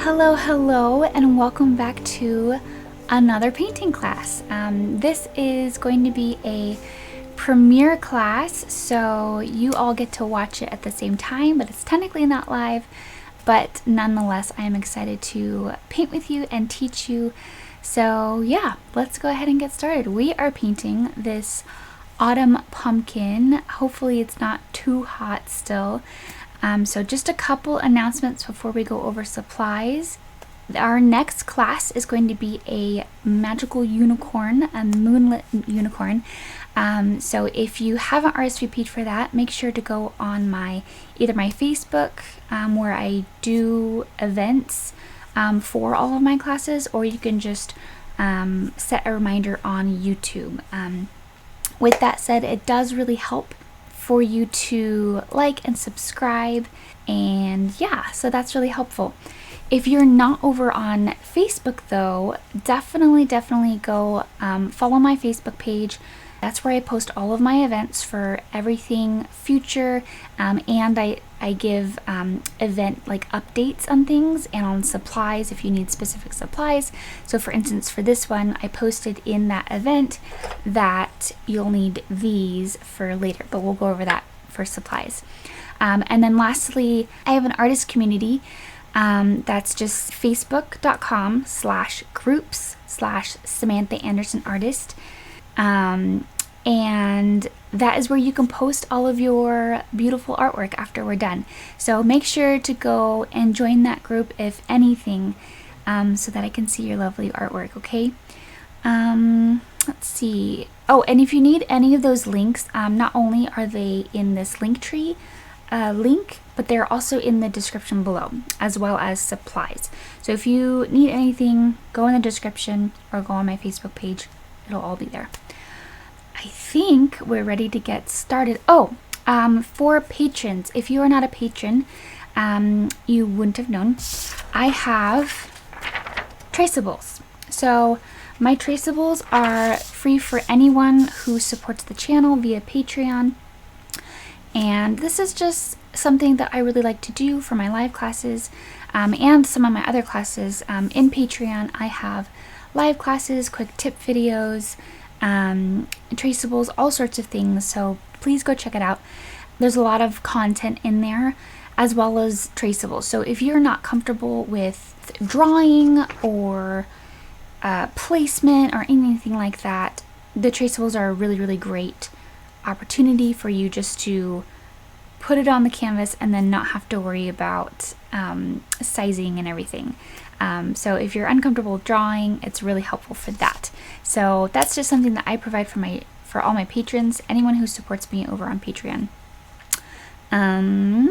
Hello, and welcome back to another painting class. This is going to be a premiere class, so you all get to watch it at the same time, but it's technically not live. But nonetheless, I am excited to paint with you and teach you. So yeah, let's go ahead and get started. We are painting this autumn pumpkin. Hopefully it's not too hot still. So just a couple announcements before we go over supplies. Our next class is going to be a magical unicorn, a moonlit unicorn. So if you haven't RSVP'd for that, make sure to go on either my Facebook, where I do events for all of my classes, or you can just set a reminder on YouTube. With that said, it does really help for you to like and subscribe, and yeah, so that's really helpful. If you're not over on Facebook though, definitely go follow my Facebook page. That's where I post all of my events for everything future, and I give event like updates on things and on supplies if you need specific supplies. So for instance, for this one, I posted in that event that you'll need these for later, but we'll go over that for supplies. And then lastly, I have an artist community. That's just facebook.com/groups/Samantha Anderson Artist. And that is where you can post all of your beautiful artwork after we're done. So make sure to go and join that group if anything, so that I can see your lovely artwork, okay? Let's see. Oh, and if you need any of those links, not only are they in this link tree link, but they're also in the description below, as well as supplies. So if you need anything, go in the description or go on my Facebook page. It'll all be there. I think we're ready to get started. For patrons, if you are not a patron, you wouldn't have known, I have traceables. So my traceables are free for anyone who supports the channel via Patreon. And this is just something that I really like to do for my live classes, and some of my other classes. In Patreon, I have live classes, quick tip videos, traceables, all sorts of things. So please go check it out. There's a lot of content in there, as well as traceables. So if you're not comfortable with drawing or placement or anything like that, the traceables are a really great opportunity for you just to put it on the canvas and then not have to worry about sizing and everything. So if you're uncomfortable with drawing, it's really helpful for that. So that's just something that I provide for all my patrons, anyone who supports me over on Patreon. I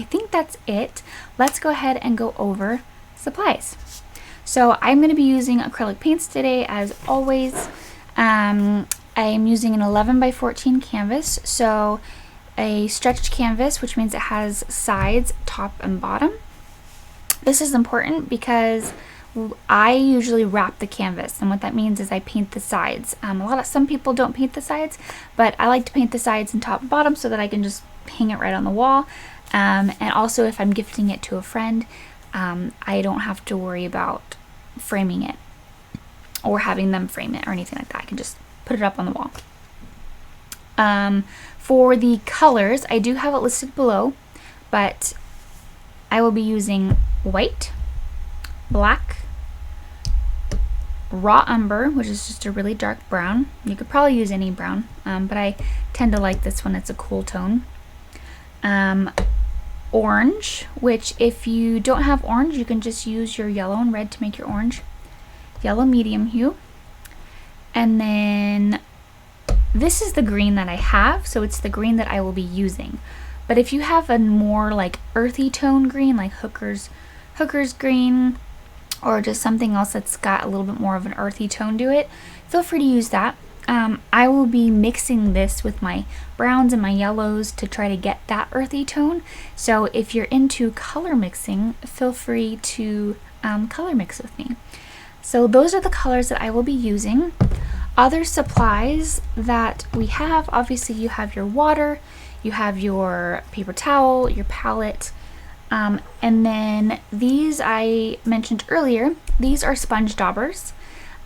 think that's it. Let's go ahead and go over supplies. So I'm going to be using acrylic paints today, as always. I am using an 11x14 canvas, so a stretched canvas, which means it has sides, top and bottom. This is important because I usually wrap the canvas, and what that means is I paint the sides. Some people don't paint the sides, but I like to paint the sides and top and bottom so that I can just hang it right on the wall. And also, if I'm gifting it to a friend, I don't have to worry about framing it or having them frame it or anything like that. I can just put it up on the wall. For the colors, I do have it listed below, but I will be using white, black, raw umber, which is just a really dark brown. You could probably use any brown, but I tend to like this one. It's a cool tone. Orange, which if you don't have orange, you can just use your yellow and red to make your orange. Yellow medium hue. And then this is the green that I have, so it's the green that I will be using. But if you have a more like earthy tone green, like hooker's green, or just something else that's got a little bit more of an earthy tone to it, feel free to use that. I will be mixing this with my browns and my yellows to try to get that earthy tone. So if you're into color mixing, feel free to color mix with me. So those are the colors that I will be using. Other supplies that we have, obviously you have your water, you have your paper towel, your palette, And then these I mentioned earlier, these are sponge daubers.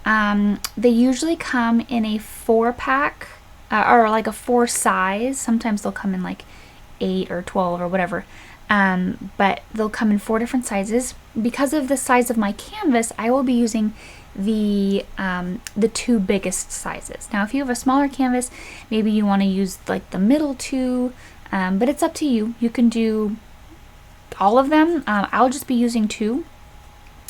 They usually come in a 4-pack or like a 4 size. Sometimes they'll come in like 8 or 12 or whatever. But they'll come in 4 different sizes. Because of the size of my canvas, I will be using the 2 biggest sizes. Now, if you have a smaller canvas, maybe you want to use like the middle 2, but it's up to you. You can do all of them. I'll just be using 2,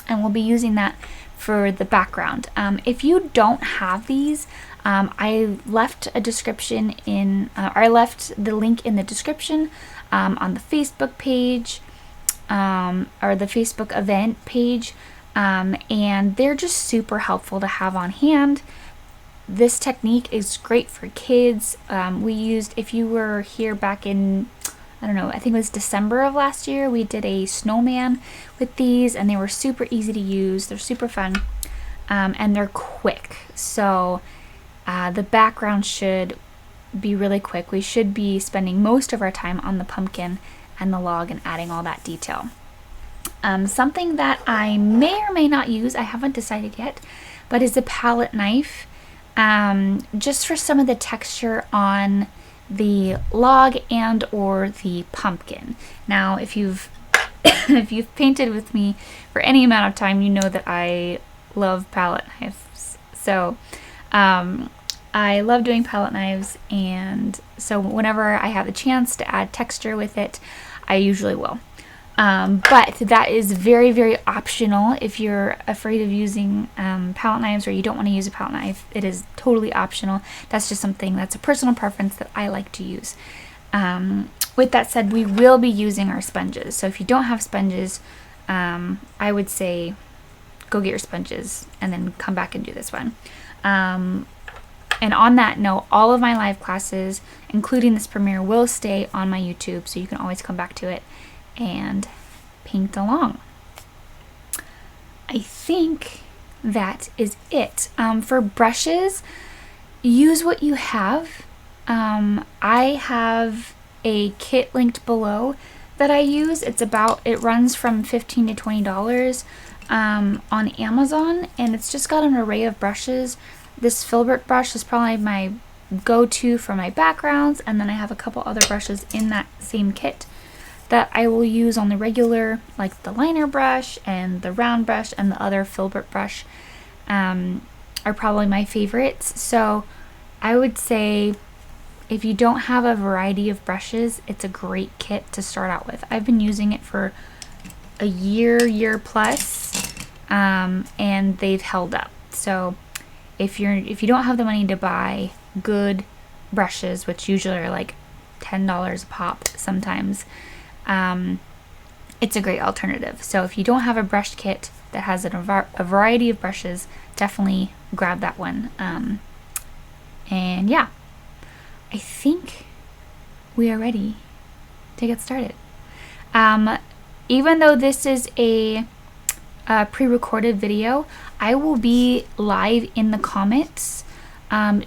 and we'll be using that for the background. If you don't have these, I left a description in, or I left the link in the description on the Facebook page, or the Facebook event page, and they're just super helpful to have on hand. This technique is great for kids. We used, if you were here back in, I don't know, I think it was December of last year, we did a snowman with these, and they were super easy to use. They're super fun, and they're quick. So the background should be really quick. We should be spending most of our time on the pumpkin and the log and adding all that detail. Something that I may or may not use, I haven't decided yet, but is a palette knife, just for some of the texture on the log and or the pumpkin. Now, if you've if you've painted with me for any amount of time, you know that I love palette knives. So I love doing palette knives, and so whenever I have a chance to add texture with it, I usually will. But that is very, very optional. If you're afraid of using palette knives, or you don't want to use a palette knife, it is totally optional. That's just something that's a personal preference that I like to use. With that said, we will be using our sponges. So if you don't have sponges, I would say go get your sponges and then come back and do this one. And on that note, all of my live classes, including this premiere, will stay on my YouTube, so you can always come back to it and paint along. I think that is it. For brushes, use what you have. I have a kit linked below that I use. It runs from $15 to $20 on Amazon, and it's just got an array of brushes. This filbert brush is probably my go-to for my backgrounds, and then I have a couple other brushes in that same kit that I will use on the regular, like the liner brush and the round brush and the other filbert brush are probably my favorites. So I would say if you don't have a variety of brushes, it's a great kit to start out with. I've been using it for a year plus, and they've held up. So if you don't have the money to buy good brushes, which usually are like $10 a pop sometimes, it's a great alternative. So if you don't have a brush kit that has a variety of brushes, definitely grab that one. And yeah, I think we are ready to get started. Even though this is a pre-recorded video, I will be live in the comments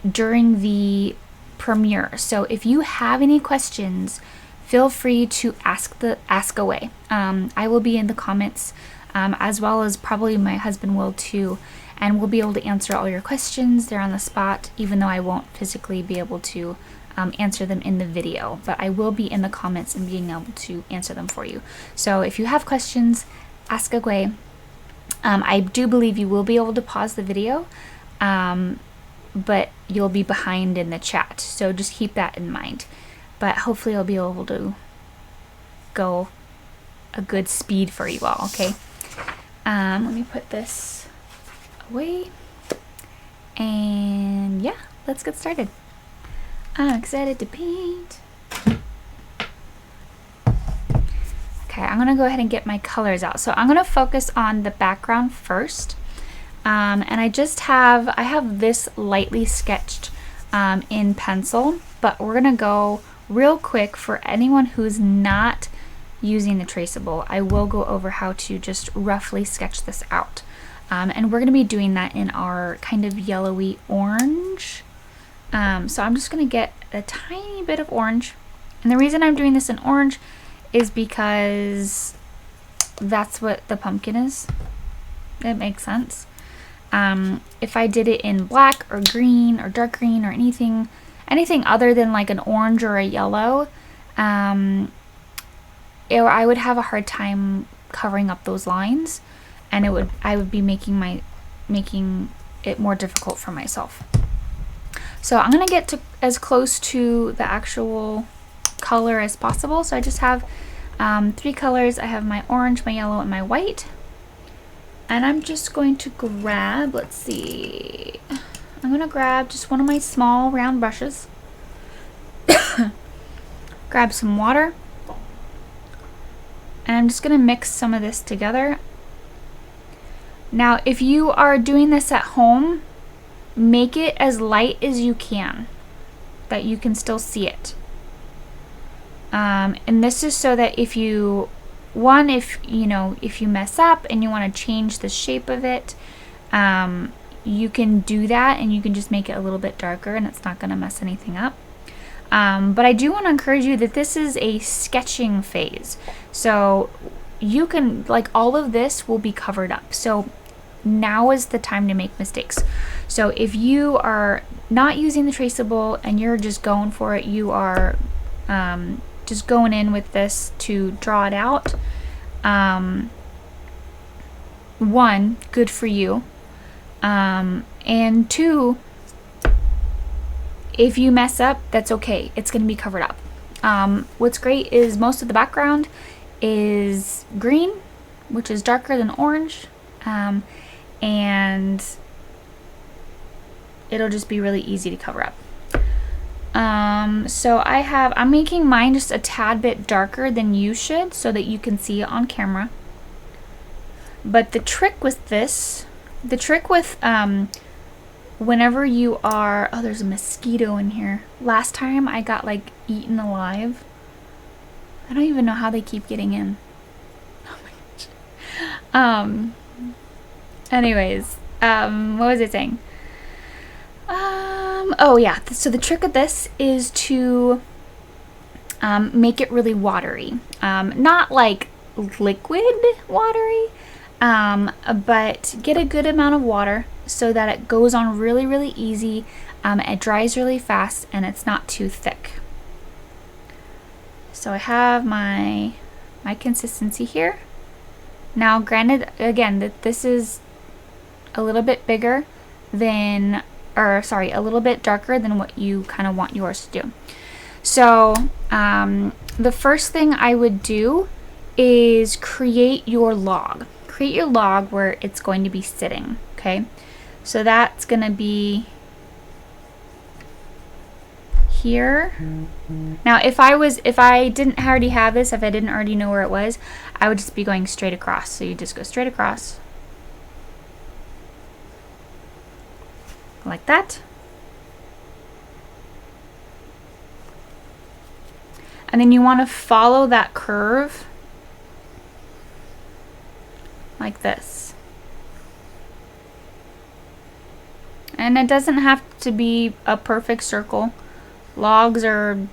during the premiere. So if you have any questions, feel free to ask away. I will be in the comments, as well as probably my husband will too, and we'll be able to answer all your questions there on the spot, even though I won't physically be able to answer them in the video, but I will be in the comments and being able to answer them for you. So if you have questions, ask away. I do believe you will be able to pause the video, but you'll be behind in the chat, so just keep that in mind. But hopefully I'll be able to go a good speed for you all, okay? Let me put this away, and yeah, let's get started. I'm excited to paint. Okay, I'm gonna go ahead and get my colors out. So I'm gonna focus on the background first. And I have this lightly sketched in pencil, but we're gonna go real quick for anyone who's not using the traceable. I will go over how to just roughly sketch this out. And we're gonna be doing that in our kind of yellowy orange. So I'm just gonna get a tiny bit of orange. And the reason I'm doing this in orange is because that's what the pumpkin is. It makes sense. If I did it in black or green or dark green or anything other than like an orange or a yellow, I would have a hard time covering up those lines, and I would be making it more difficult for myself. So I'm gonna get to as close to the actual color as possible. So I just have 3 colors. I have my orange, my yellow, and my white. And I'm just going to grab, let's see, I'm gonna grab just one of my small round brushes, grab some water, and I'm just gonna mix some of this together. Now, if you are doing this at home, make it as light as you can, that you can still see it. And this is so that if you mess up and you want to change the shape of it, you can do that, and you can just make it a little bit darker, and it's not going to mess anything up. But I do want to encourage you that this is a sketching phase. So you can, like, all of this will be covered up. So now is the time to make mistakes. So if you are not using the traceable and you're just going for it, you are just going in with this to draw it out. 1, good for you. And 2, if you mess up, that's okay. It's going to be covered up. What's great is most of the background is green, which is darker than orange. And it'll just be really easy to cover up. So I'm making mine just a tad bit darker than you should so that you can see it on camera. But the trick with whenever you are, oh, there's a mosquito in here. Last time I got like eaten alive. I don't even know how they keep getting in. Oh my gosh. Anyways, what was I saying? Oh yeah, so the trick of this is to make it really watery. Not like liquid watery, but get a good amount of water so that it goes on really, really easy, it dries really fast, and it's not too thick. So I have my consistency here. Now granted, again, that this is a little bit bigger than, or sorry, a little bit darker than what you kind of want yours to do. So the first thing I would do is create your log. Create your log where it's going to be sitting, okay? So that's going to be here. Now if I didn't already have this, if I didn't already know where it was, I would just be going straight across. So you just go straight across. Like that. And then you want to follow that curve like this. And it doesn't have to be a perfect circle. Logs are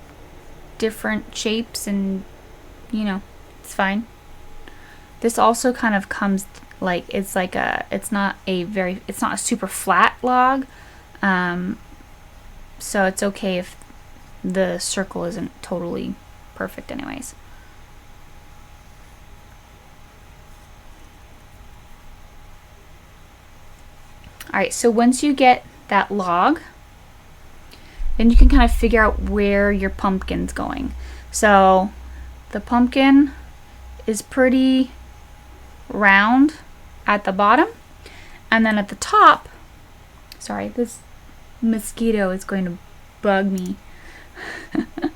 different shapes, and it's fine. This also kind of comes like it's not a super flat log. So it's okay if the circle isn't totally perfect anyways. Alright, so once you get that log, then you can kind of figure out where your pumpkin's going. So the pumpkin is pretty round at the bottom, and then at the top, sorry, this mosquito is going to bug me. I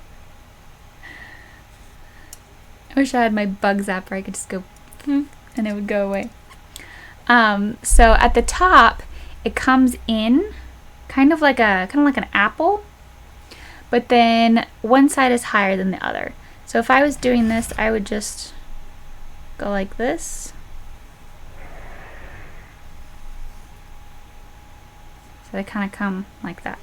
wish I had my bug zapper. I could just go and it would go away. So at the top, it comes in kind of like an apple, but then one side is higher than the other. So if I was doing this, I would just go like this. So they kind of come like that.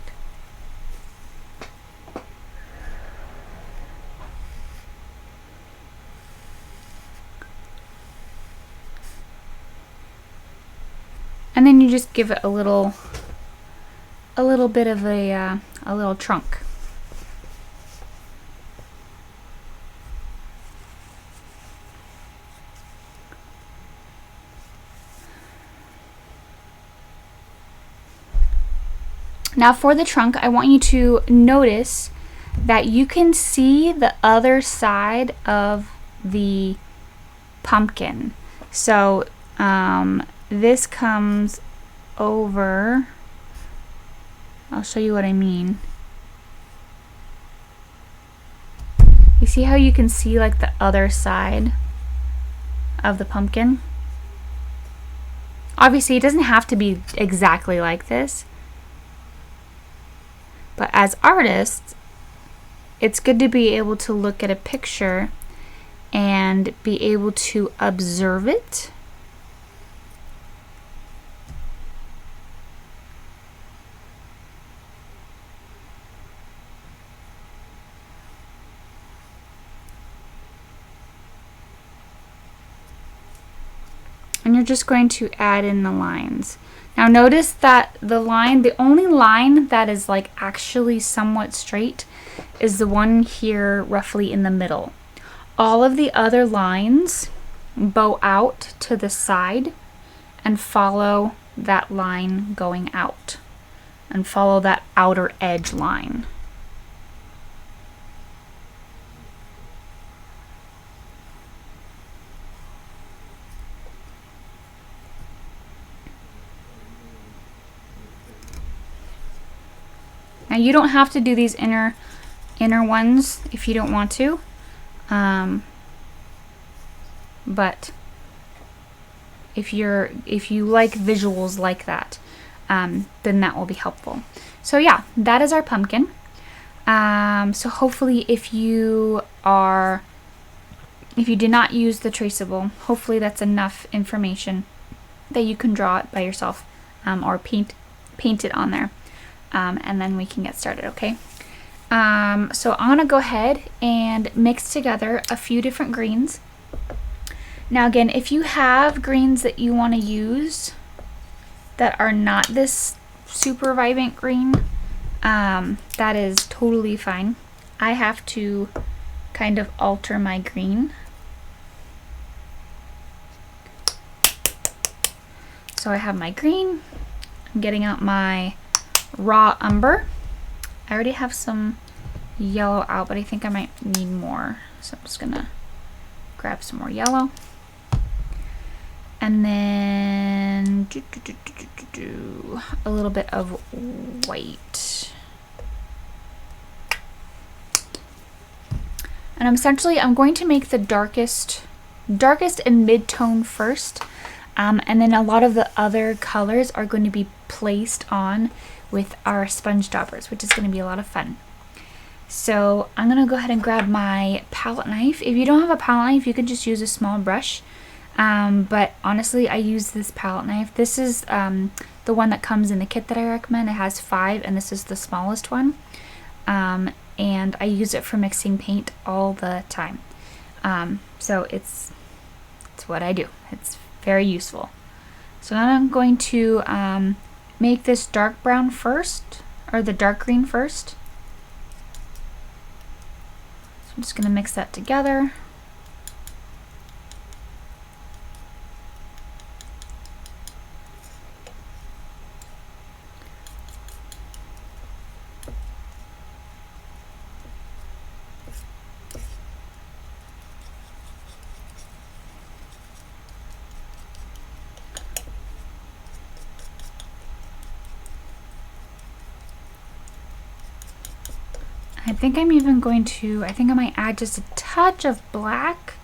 And then you just give it a little bit of a little trunk. Now for the trunk, I want you to notice that you can see the other side of the pumpkin. So this comes over. I'll show you what I mean. You see how you can see like the other side of the pumpkin? Obviously, it doesn't have to be exactly like this. But as artists, it's good to be able to look at a picture and be able to observe it. And you're just going to add in the lines. Now notice that the only line that is like actually somewhat straight is the one here roughly in the middle. All of the other lines bow out to the side and follow that line going out and follow that outer edge line. Now you don't have to do these inner ones if you don't want to, but if you like visuals like that, then that will be helpful. So yeah, that is our pumpkin. So hopefully if you did not use the traceable, hopefully that's enough information that you can draw it by yourself, or paint it on there. And then we can get started, okay? So I'm gonna go ahead and mix together a few different greens. Now again, if you have greens that you want to use that are not this super vibrant green, that is totally fine. I have to kind of alter my green. So I have my green, I'm getting out my raw umber. I already have some yellow out, but I think I might need more. So I'm just gonna grab some more yellow. And then a little bit of white. And I'm going to make the darkest and mid-tone first. And then a lot of the other colors are going to be placed on with our sponge daubers, which is going to be a lot of fun. So I'm going to go ahead and grab my palette knife. If you don't have a palette knife, you could just use a small brush. But honestly, I use this palette knife. This is the one that comes in the kit that I recommend. It has 5, and this is the smallest one. And I use it for mixing paint all the time. So it's what I do. It's very useful. So I'm going to make this dark brown first, or the dark green first. So I'm just going to mix that together. I think I might add just a touch of black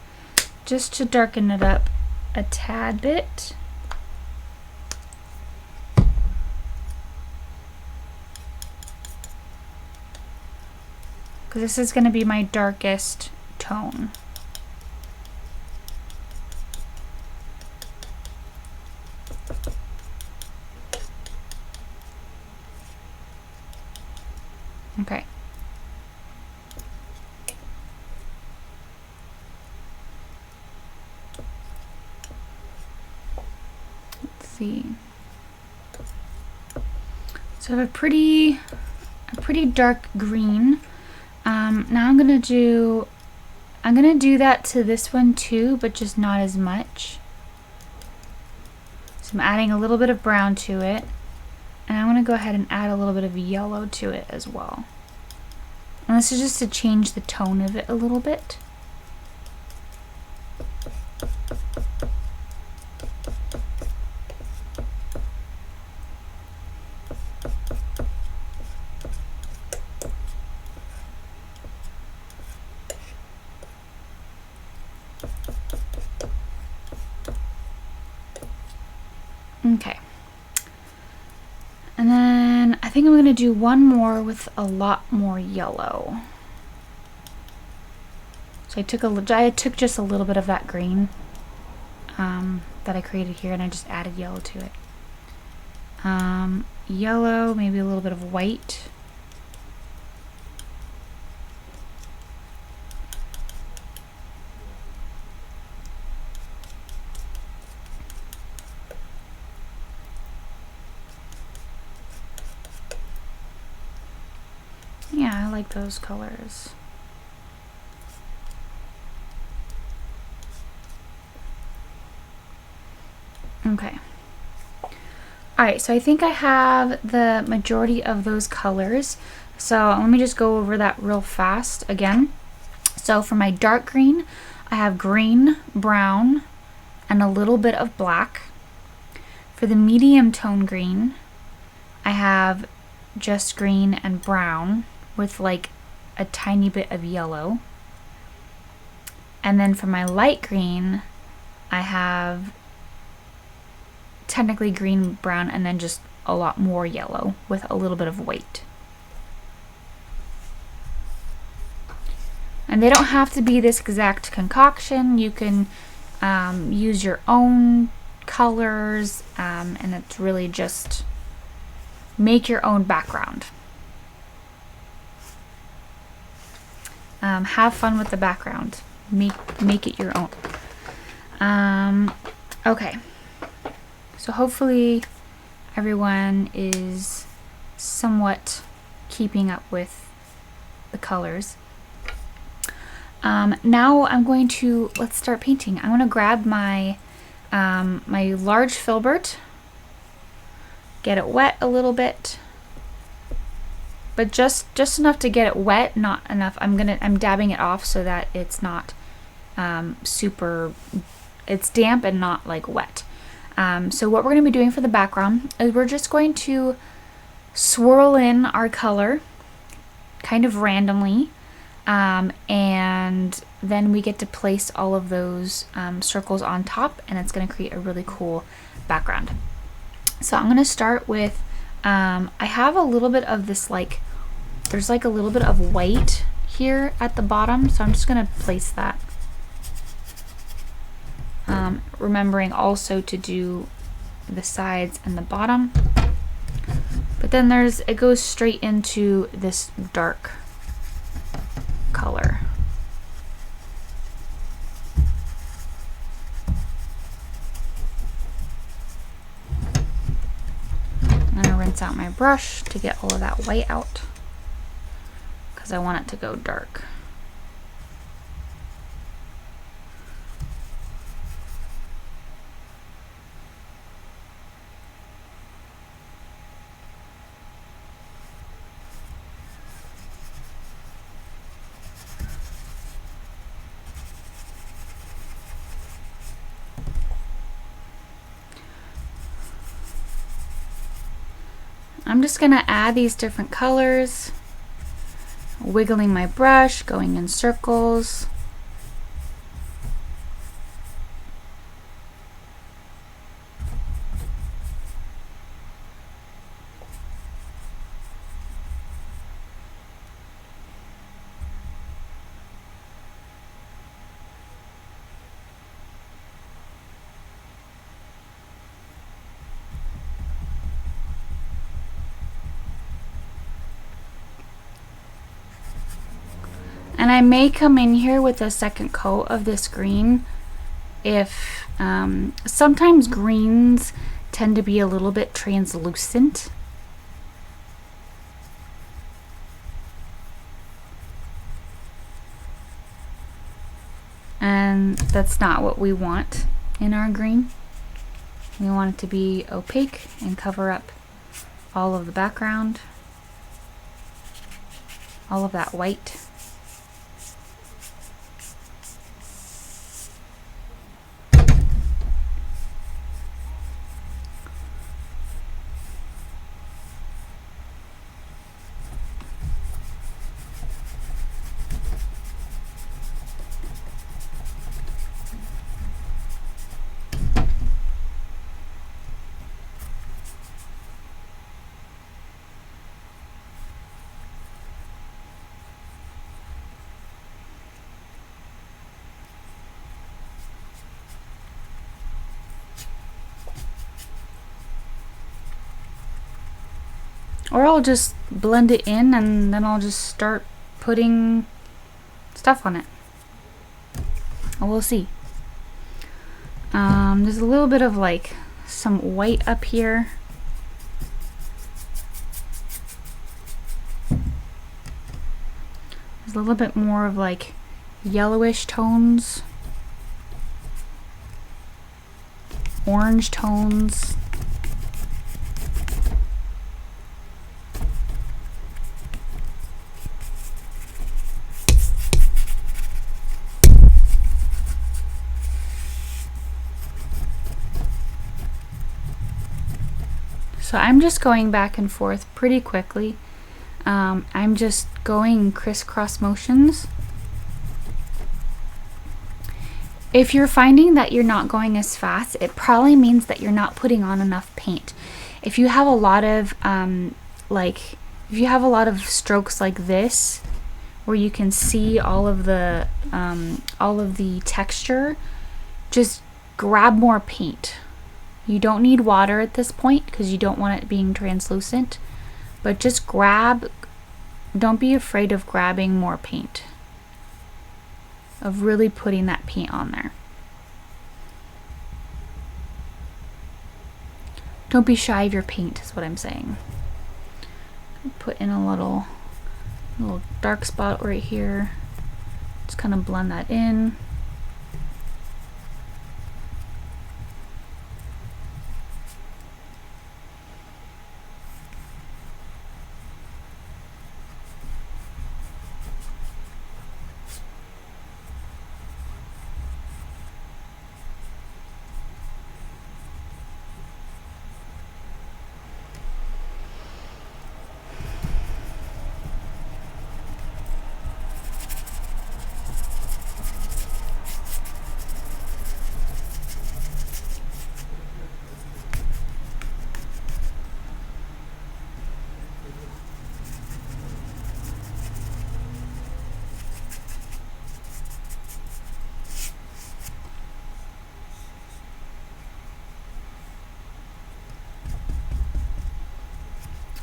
just to darken it up a tad bit. Because this is going to be my darkest tone. Okay. Let's see. So I have a pretty dark green. Now I'm gonna do that to this one too, but just not as much. So I'm adding a little bit of brown to it, and I'm gonna go ahead and add a little bit of yellow to it as well. And this is just to change the tone of it a little bit. Okay. And then I think I'm going to do one more with a lot more yellow. So I took just a little bit of that green that I created here, and I just added yellow to it. Yellow, maybe a little bit of white. Yeah, I like those colors. Okay. Alright, so I think I have the majority of those colors. So let me just go over that real fast again. So for my dark green, I have green, brown, and a little bit of black. For the medium tone green, I have just green and brown with like a tiny bit of yellow. And then for my light green, I have technically green, brown, and then just a lot more yellow with a little bit of white. And they don't have to be this exact concoction. You can use your own colors, and it's really just make your own background. Have fun with the background. Make it your own. Okay. So hopefully everyone is somewhat keeping up with the colors. Now I'm going to, let's start painting. I'm going to grab my my large filbert, get it wet a little bit, but just enough to get it wet, not enough. I'm dabbing it off so that it's not it's damp and not like wet. So what we're going to be doing for the background is we're just going to swirl in our color kind of randomly, and then we get to place all of those circles on top, and it's going to create a really cool background. So I'm going to start with, I have a little bit of this, like, there's like a little bit of white here at the bottom, so I'm just going to place that. Remembering also to do the sides and the bottom, but then it goes straight into this dark color. I'm gonna rinse out my brush to get all of that white out because I want it to go dark. I'm just going to add these different colors, wiggling my brush, going in circles. And I may come in here with a second coat of this green if sometimes greens tend to be a little bit translucent. and that's not what we want in our green. We want it to be opaque and cover up all of the background, all of that white. Or I'll just blend it in and then I'll just start putting stuff on it. We'll see. There's a little bit of like some white up here. There's a little bit more of like yellowish tones, orange tones. So I'm just going back and forth pretty quickly. I'm just going crisscross motions. If you're finding that you're not going as fast, it probably means that you're not putting on enough paint. If you have a lot of if you have a lot of strokes like this, where you can see all of the texture, just grab more paint. You don't need water at this point because you don't want it being translucent, but just grab, don't be afraid of grabbing more paint, of really putting that paint on there. Don't be shy of your paint is what I'm saying. Put in a little dark spot right here. Just kind of blend that in.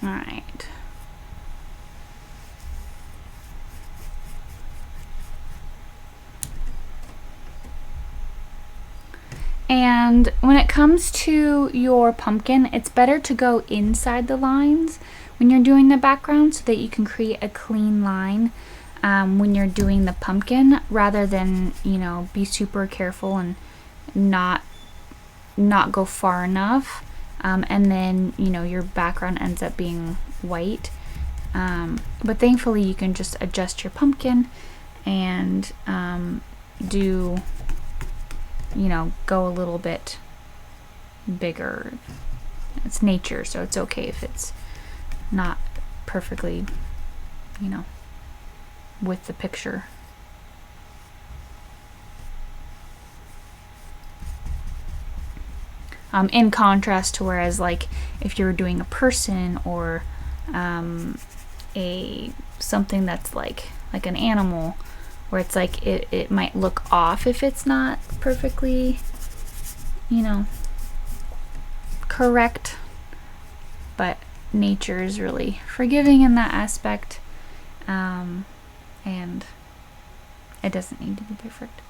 All right. And when it comes to your pumpkin, it's better to go inside the lines when you're doing the background so that you can create a clean line when you're doing the pumpkin, rather than, you know, be super careful and not go far enough. And then, you know, your background ends up being white. But thankfully you can just adjust your pumpkin and do, you know, go a little bit bigger. It's nature, so it's okay if it's not perfectly, you know, with the picture. In contrast to whereas, like, if you're doing a person or something that's like an animal, where it's like it might look off if it's not perfectly, you know, correct. But nature is really forgiving in that aspect, and it doesn't need to be perfect.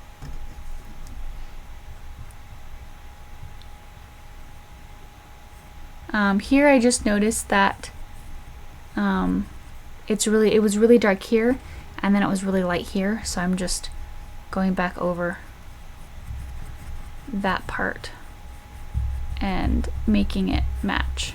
Here I just noticed that it was really dark here, and then it was really light here, so I'm just going back over that part and making it match.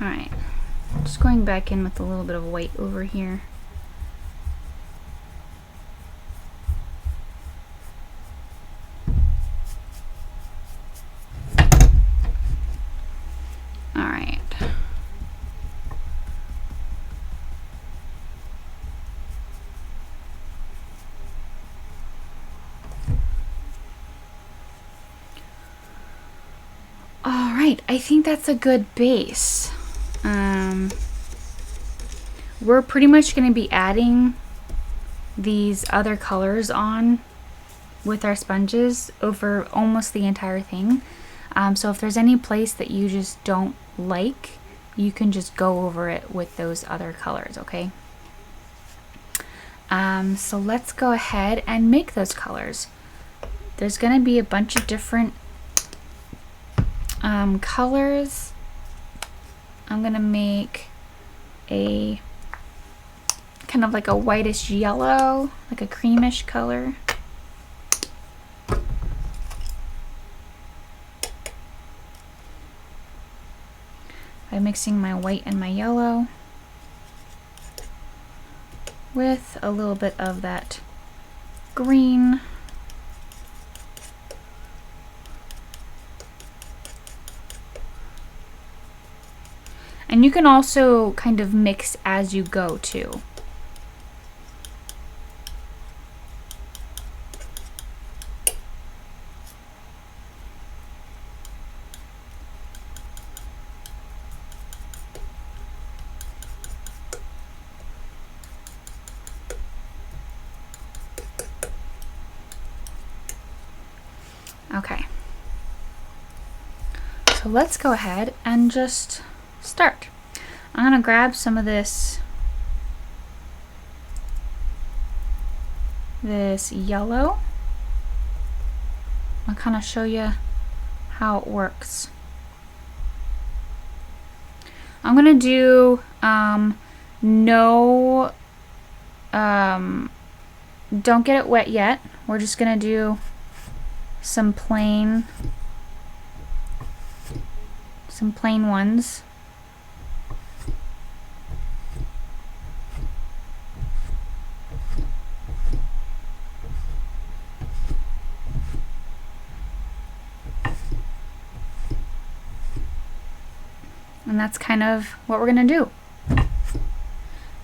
Alright, just going back in with a little bit of white over here. Alright. Alright, I think that's a good base. We're pretty much going to be adding these other colors on with our sponges over almost the entire thing. So if there's any place that you just don't like, you can just go over it with those other colors, okay? So let's go ahead and make those colors. There's going to be a bunch of different colors. I'm going to make a kind of like a whitish yellow, like a creamish color. By mixing my white and my yellow with a little bit of that green. And you can also kind of mix as you go too. Okay, so let's go ahead and just start. I'm gonna grab some of this yellow. I'll kind of show you how it works. I'm gonna do don't get it wet yet. We're just gonna do some plain ones. And that's kind of what we're gonna do.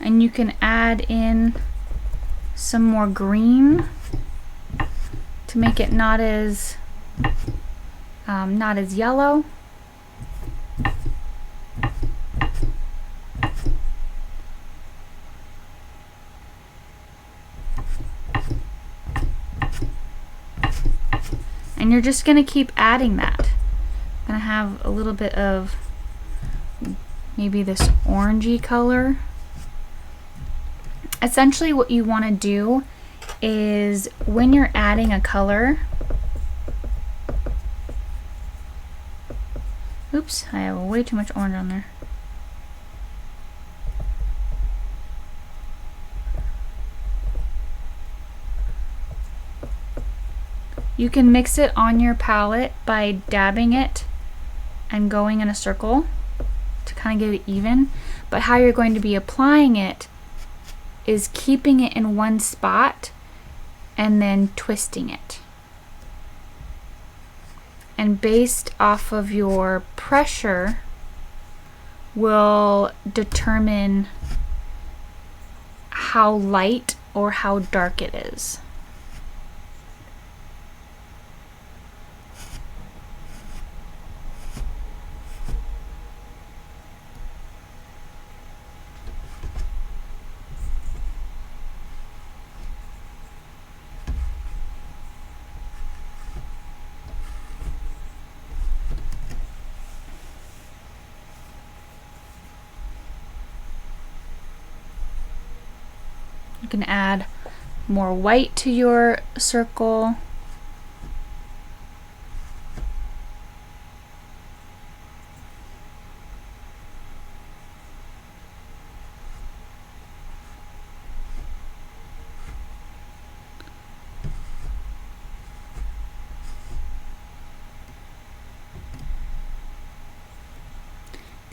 And you can add in some more green to make it not as yellow. And you're just gonna keep adding that. I'm gonna have a little bit of maybe this orangey color. Essentially what you want to do is when you're adding a color, oops, I have way too much orange on there. You can mix it on your palette by dabbing it and going in a circle to kind of get it even, but how you're going to be applying it is keeping it in one spot and then twisting it. and based off of your pressure will determine how light or how dark it is. You can add more white to your circle.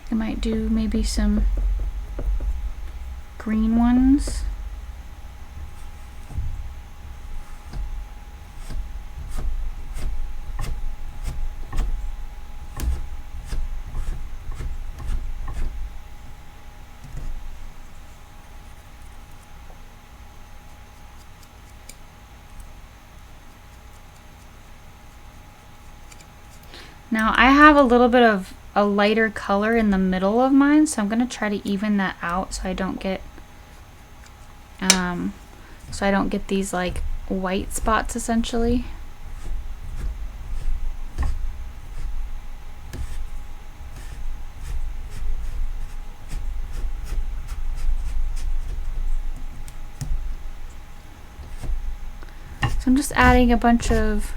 I might do maybe some green ones. Now I have a little bit of a lighter color in the middle of mine, so I'm going to try to even that out so I don't get these like white spots essentially. So I'm just adding a bunch of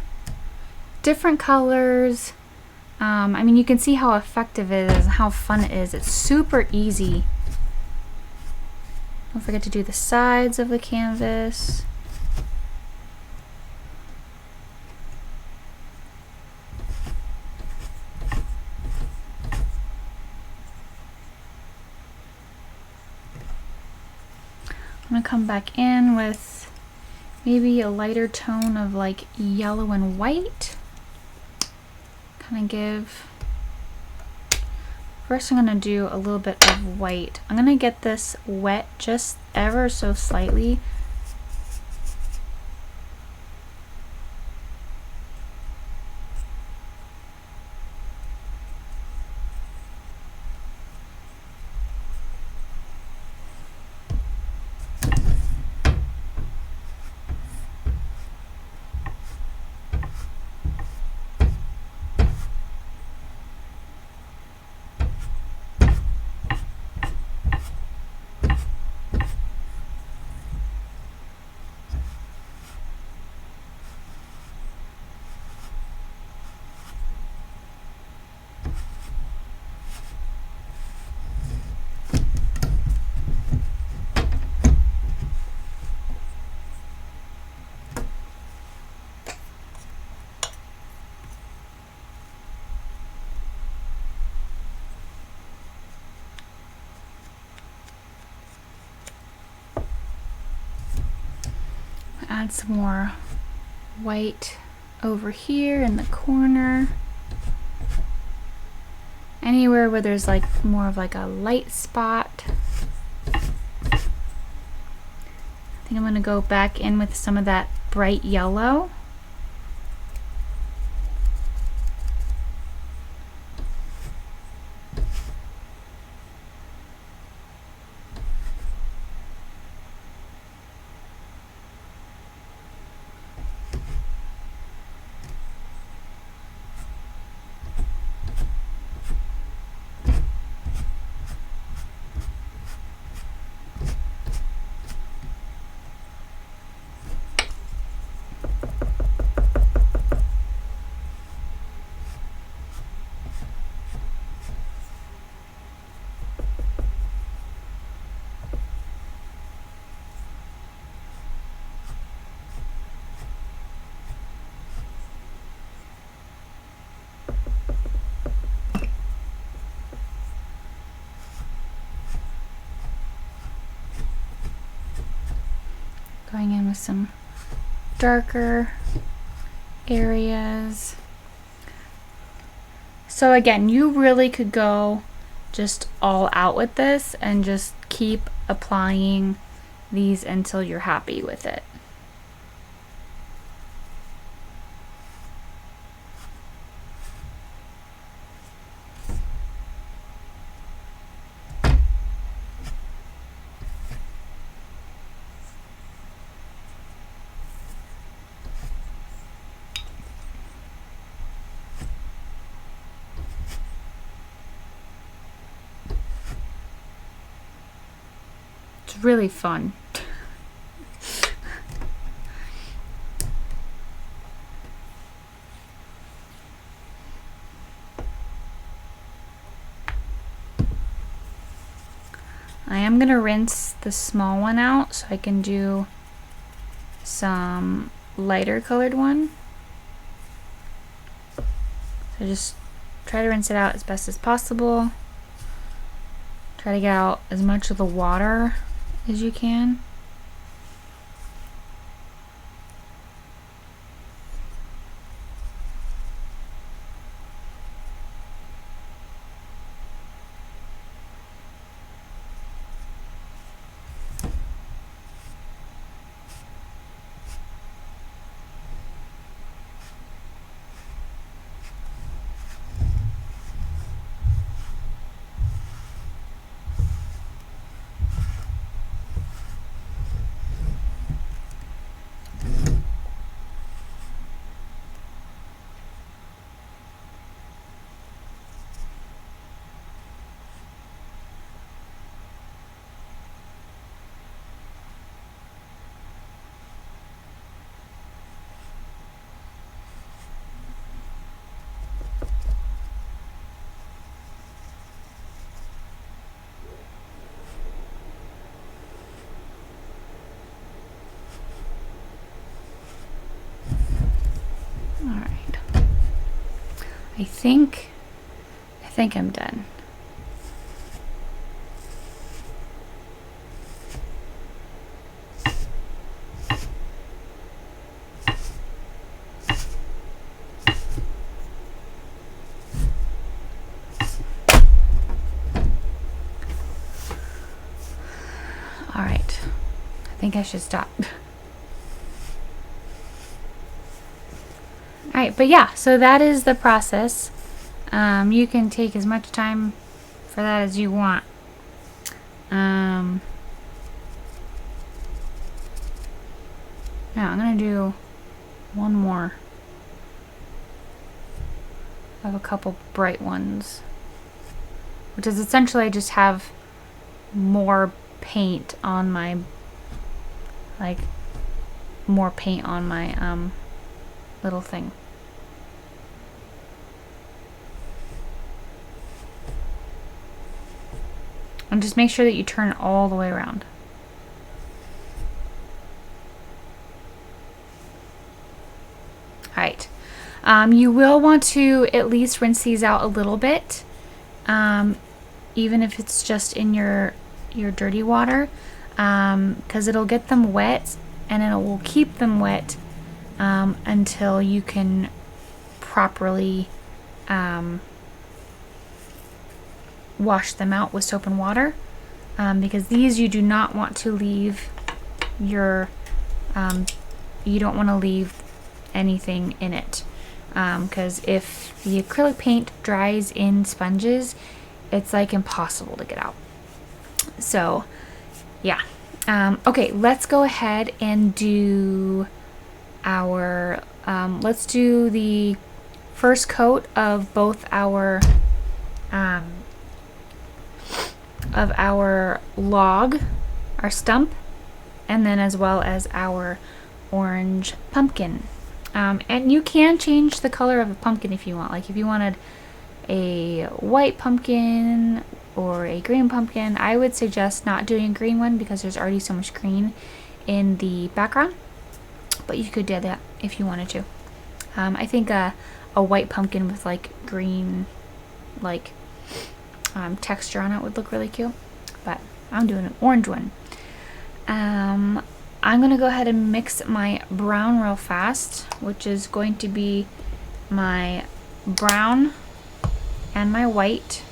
different colors. I mean, you can see how effective it is and how fun it is. It's super easy. Don't forget to do the sides of the canvas. I'm gonna come back in with maybe a lighter tone of like yellow and white. Kind of give. First I'm going to do a little bit of white. I'm going to get this wet just ever so slightly. Add some more white over here in the corner. Anywhere where there's like more of like a light spot. I think I'm going to go back in with some of that bright yellow. Going in with some darker areas. So again, you really could go just all out with this and just keep applying these until you're happy with it. It's really fun. I am going to rinse the small one out so I can do some lighter colored one. So just try to rinse it out as best as possible. Try to get out as much of the water as you can. I think I'm done. All right. I think I should stop. Alright, but yeah, so that is the process. You can take as much time for that as you want. Now I'm going to do one more. I have a couple bright ones. Which is essentially I just have more paint on my, more paint on my little thing. And just make sure that you turn all the way around. Alright. You will want to at least rinse these out a little bit. Even if it's just in your dirty water. Because it'll get them wet and it will keep them wet until you can properly wash them out with soap and water, because these you do not want to leave your you don't want to leave anything in it, because if the acrylic paint dries in sponges, it's like impossible to get out. So yeah, okay, let's go ahead and do our let's do the first coat of both our log, our stump, and then as well as our orange pumpkin. And you can change the color of a pumpkin if you want. Like if you wanted a white pumpkin or a green pumpkin, I would suggest not doing a green one because there's already so much green in the background. But you could do that if you wanted to. I think a white pumpkin with like green texture on it would look really cute, but I'm doing an orange one. I'm gonna go ahead and mix my brown real fast, which is going to be my brown and my white.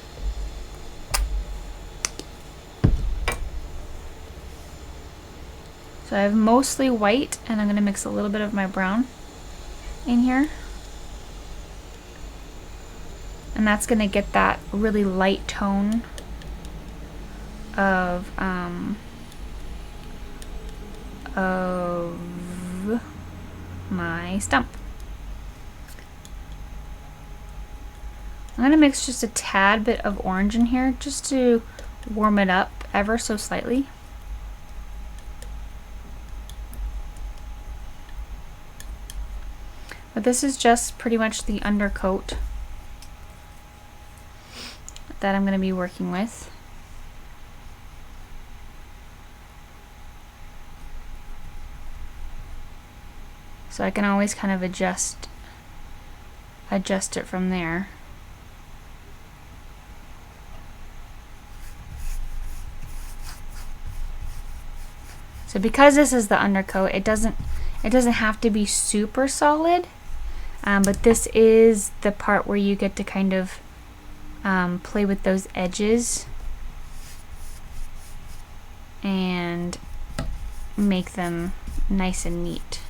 So I have mostly white, and I'm going to mix a little bit of my brown in here. And that's going to get that really light tone of my stump. I'm going to mix just a tad bit of orange in here just to warm it up ever so slightly. But this is just pretty much the undercoat that I'm going to be working with. So I can always kind of adjust it from there. So because this is the undercoat, it doesn't have to be super solid, but this is the part where you get to kind of play with those edges and make them nice and neat.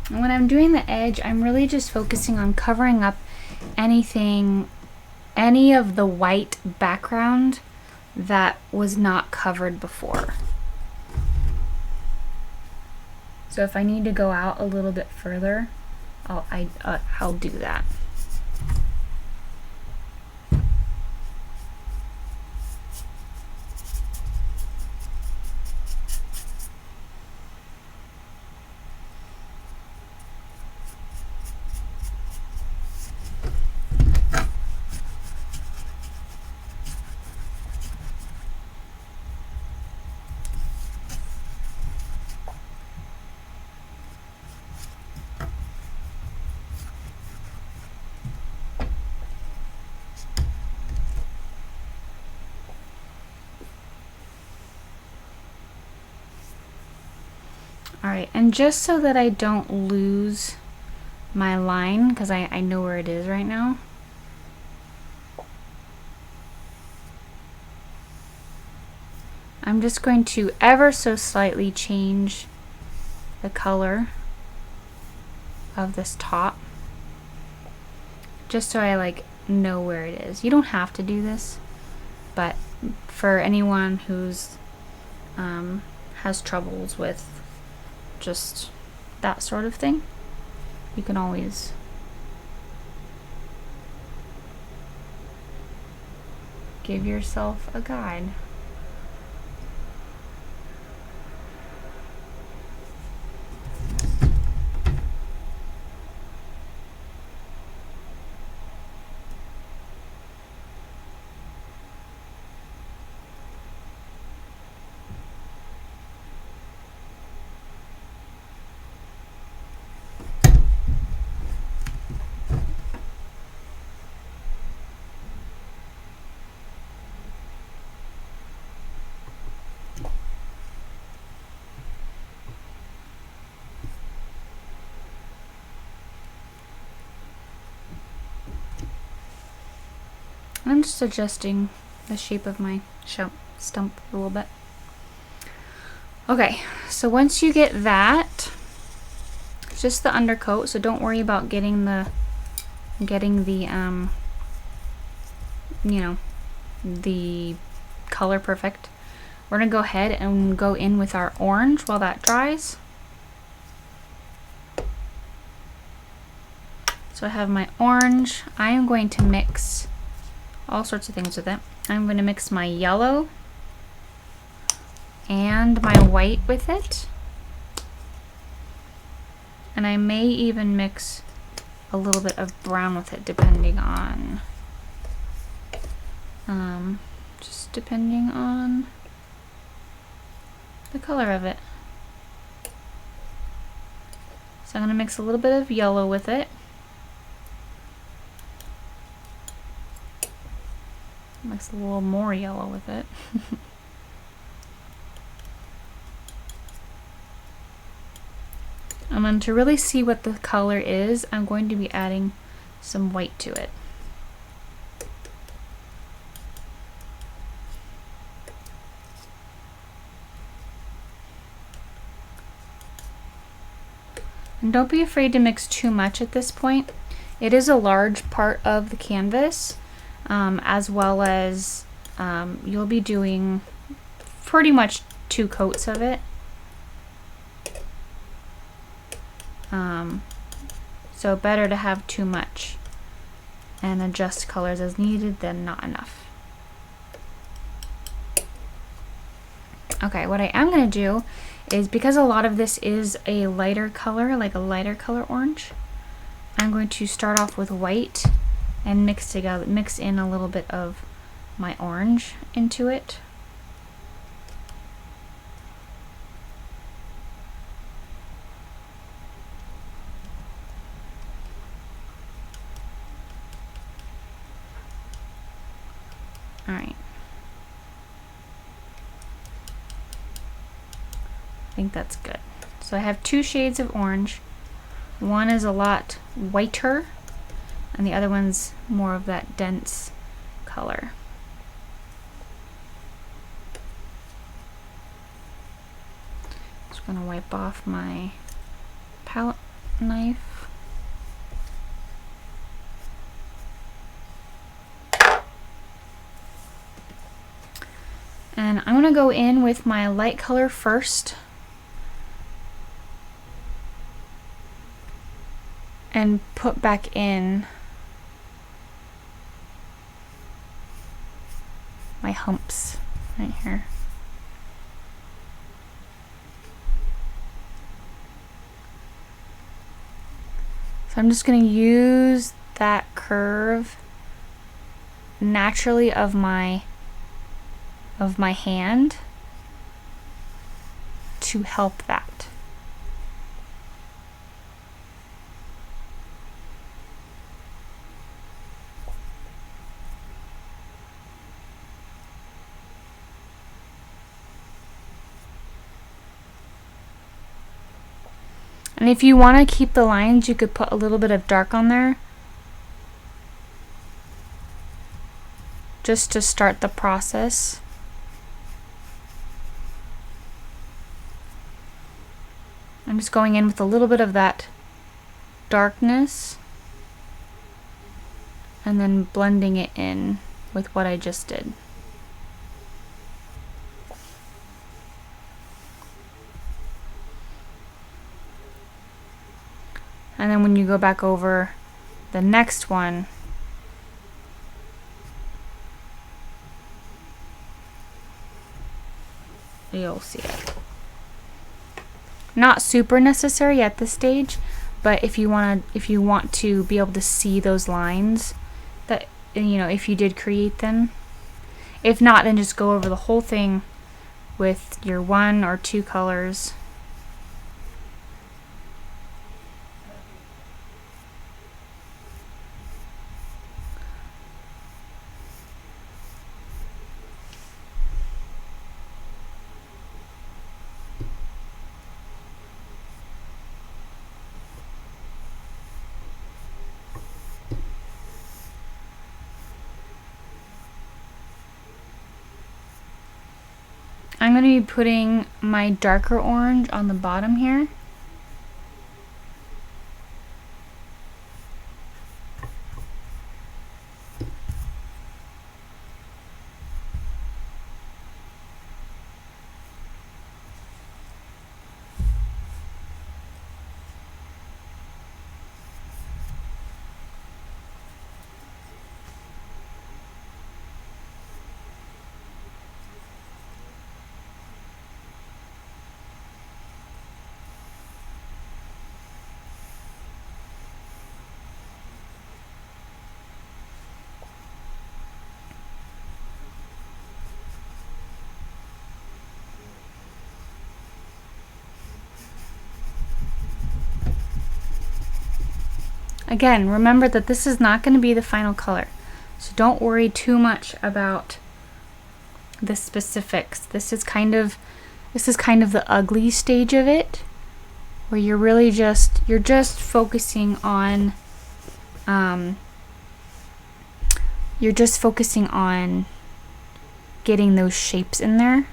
And when I'm doing the edge, I'm really just focusing on covering up any of the white background that was not covered before. So if I need to go out a little bit further, I'll do that. Alright, and just so that I don't lose my line, because I know where it is right now, I'm just going to ever so slightly change the color of this top, just so I know where it is. You don't have to do this, but for anyone who's has troubles with just that sort of thing, you can always give yourself a guide. I'm just adjusting the shape of my stump a little bit. Okay, so once you get that, it's just the undercoat, so don't worry about getting the you know, the color perfect. We're gonna go ahead and go in with our orange while that dries. So I have my orange. I am going to mix all sorts of things with it. I'm going to mix my yellow and my white with it. And I may even mix a little bit of brown with it, depending on, just depending on the color of it. So I'm going to mix a little bit of yellow with it. Mix a little more yellow with it. And then to really see what the color is, I'm going to be adding some white to it. And don't be afraid to mix too much at this point. It is a large part of the canvas, as well as you'll be doing pretty much 2 coats of it. So better to have too much and adjust colors as needed than not enough. Okay, what I am going to do is, because a lot of this is a lighter color, like a lighter color orange, I'm going to start off with white and mix in a little bit of my orange into it. All right. I think that's good. So I have 2 shades of orange. One is a lot whiter, and the other one's more of that dense color. Just gonna wipe off my palette knife. And I'm gonna go in with my light color first and put back in my humps right here. So I'm just going to use that curve naturally of my hand to help that. And if you want to keep the lines, you could put a little bit of dark on there just to start the process. I'm just going in with a little bit of that darkness and then blending it in with what I just did. And then when you go back over the next one, you'll see it. Not super necessary at this stage, but if you want to be able to see those lines, that, you know, if you did create them. If not, then just go over the whole thing with your 1 or 2 colors. I'm going to be putting my darker orange on the bottom here. Again, remember that this is not going to be the final color, so don't worry too much about the specifics. This is kind of the ugly stage of it, where you're really just focusing on getting those shapes in there.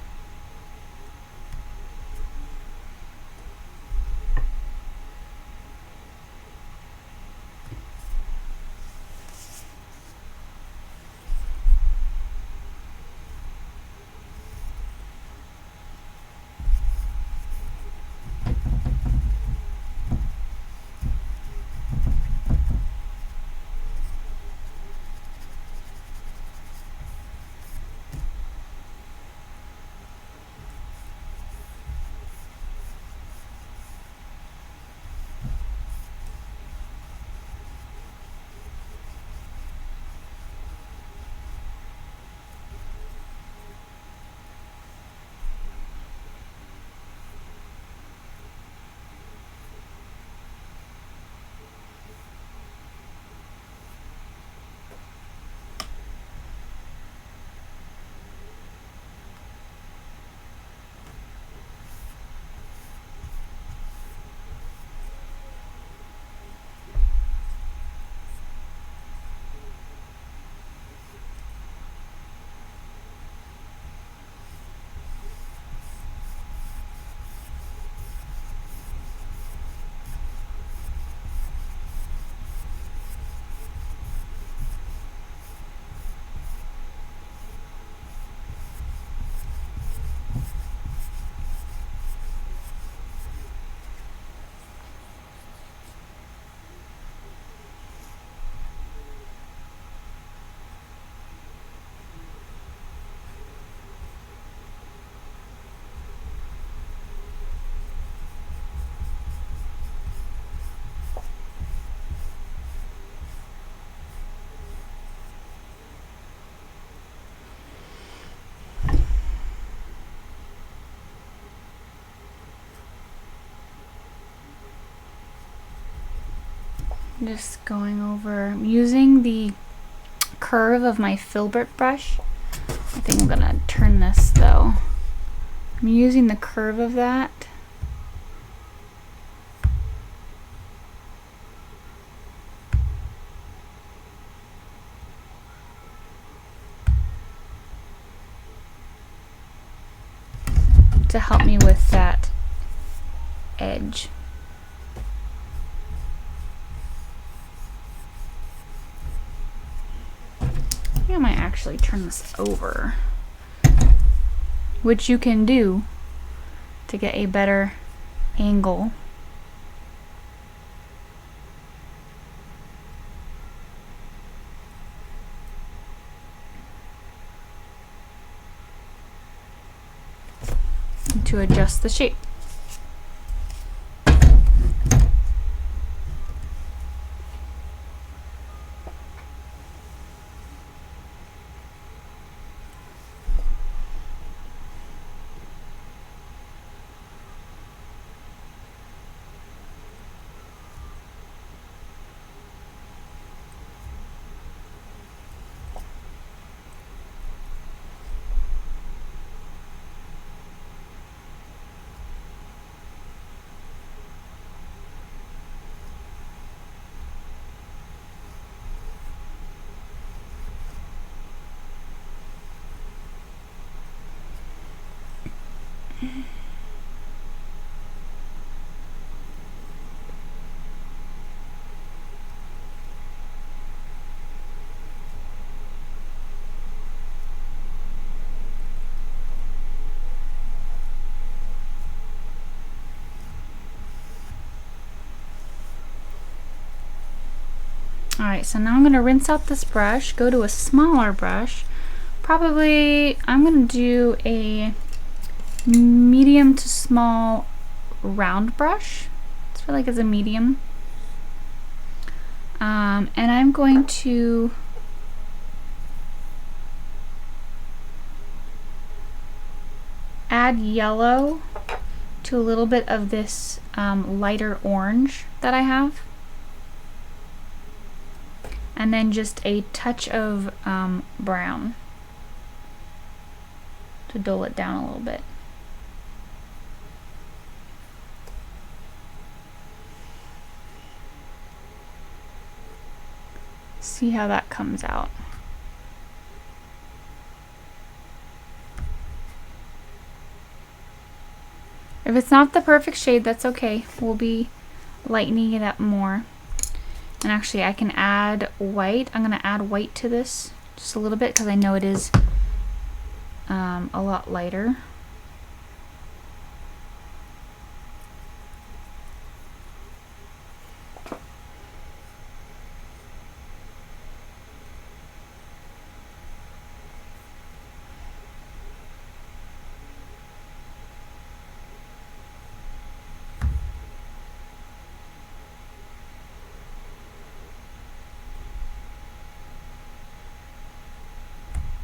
Just going over, I'm using the curve of my filbert brush. I think I'm gonna turn this though. I'm using the curve of that to help me with that edge. I might actually turn this over, which you can do to get a better angle. To adjust the shape. Alright, so now I'm going to rinse out this brush, go to a smaller brush. Probably, I'm going to do a medium to small round brush. This feel like it's a medium. And I'm going to add yellow to a little bit of this lighter orange that I have. and then just a touch of brown to dull it down a little bit. See how that comes out. If it's not the perfect shade, that's okay. We'll be lightening it up more. And actually I can add white. I'm gonna add white to this just a little bit because I know it is a lot lighter.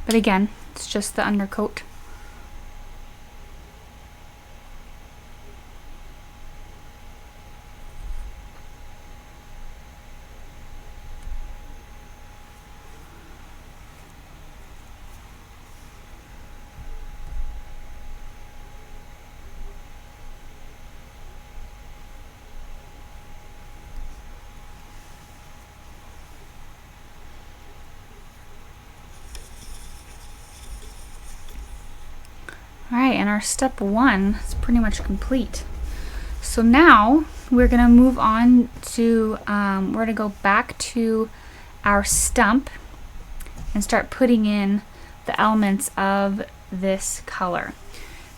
But again, it's just the undercoat. Alright, and our step 1 is pretty much complete. So now we're going to move on to, we're going to go back to our stump and start putting in the elements of this color.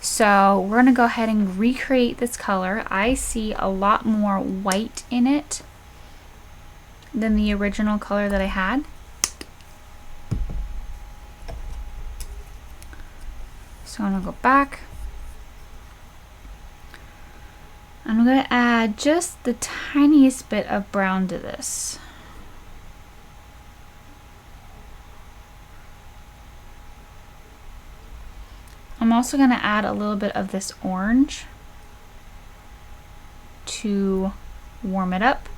So we're going to go ahead and recreate this color. I see a lot more white in it than the original color that I had. So I'm going to go back. I'm going to add just the tiniest bit of brown to this. I'm also going to add a little bit of this orange to warm it up.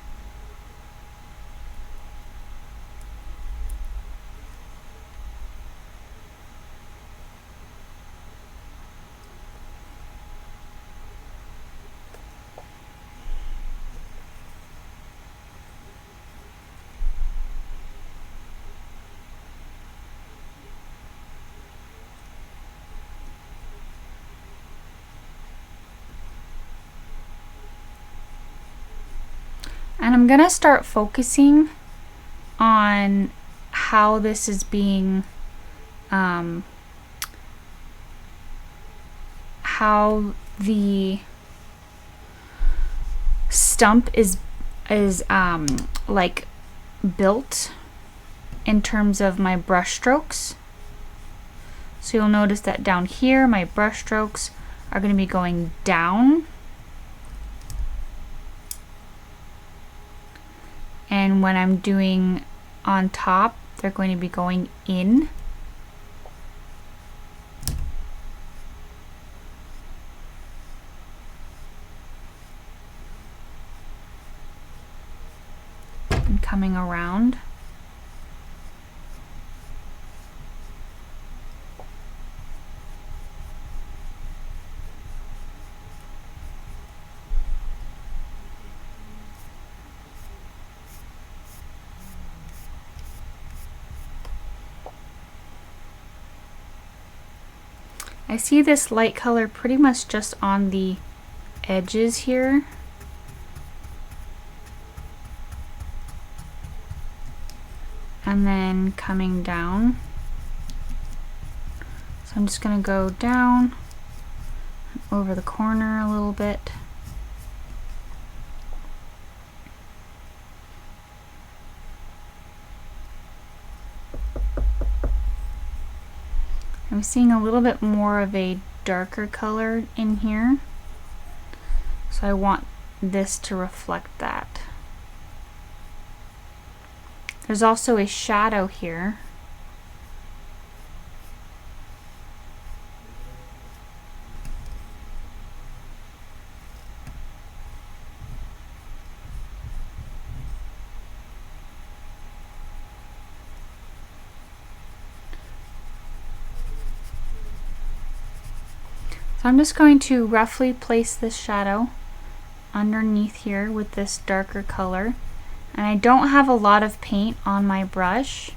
And I'm gonna start focusing on how this is being, how the stump is like built in terms of my brush strokes. So you'll notice that down here my brush strokes are going to be going down. And when I'm doing on top, they're going to be going in. And coming around. I see this light color pretty much just on the edges here. And then coming down. So I'm just going to go down over the corner a little bit. I'm seeing a little bit more of a darker color in here, so I want this to reflect that. There's also a shadow here. So I'm just going to roughly place this shadow underneath here with this darker color. And I don't have a lot of paint on my brush,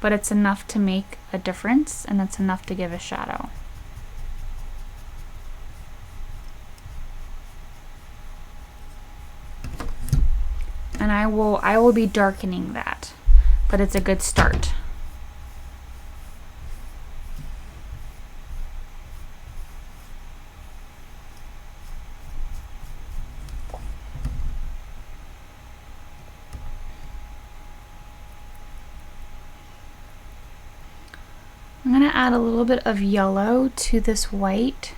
but it's enough to make a difference, and it's enough to give a shadow. And I will be darkening that, but it's a good start. I'm going to add a little bit of yellow to this white.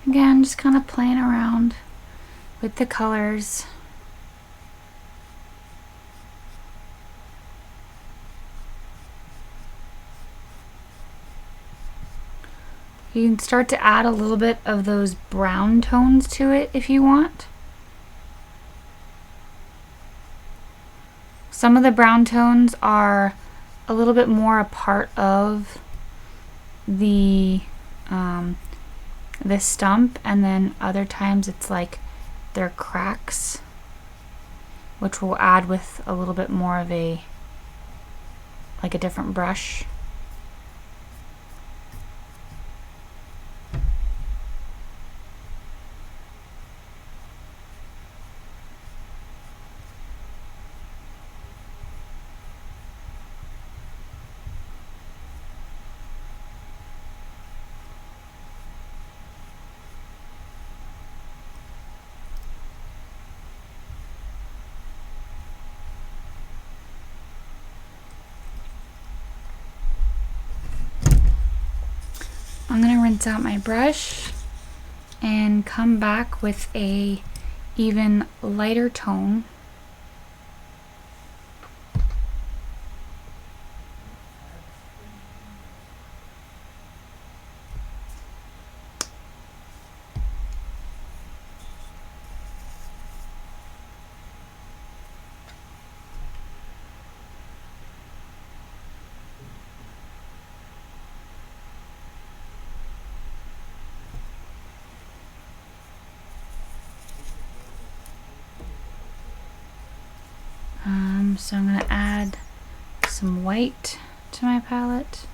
Again, just kind of playing around with the colors. You can start to add a little bit of those brown tones to it if you want. Some of the brown tones are a little bit more a part of the this stump, and then other times it's like they're cracks, which we'll add with a little bit more of a different brush. I'm going to rinse out my brush and come back with a even lighter tone. So I'm going to add some white to my palette.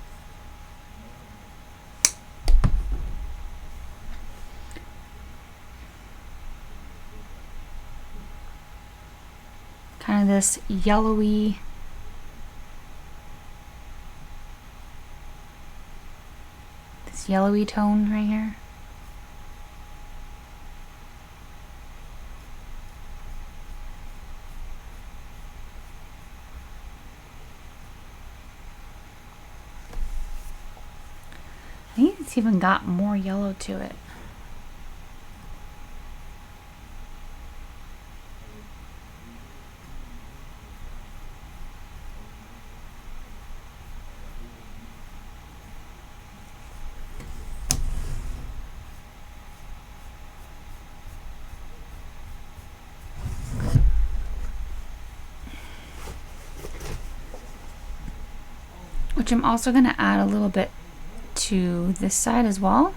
Kind of this yellowy tone right here. I think it's even got more yellow to it. Which I'm also going to add a little bit to this side as well.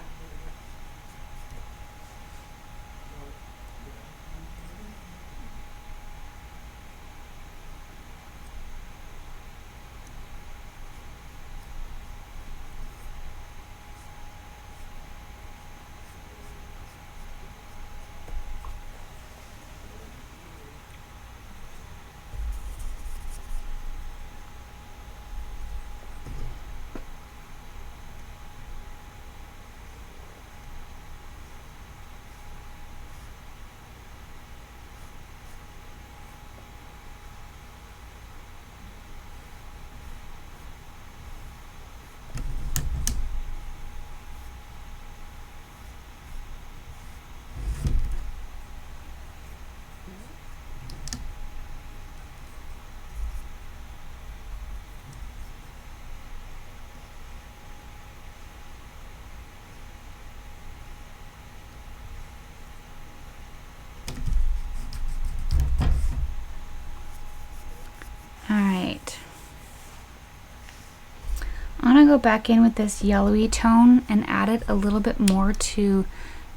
want to go back in with this yellowy tone and add it a little bit more to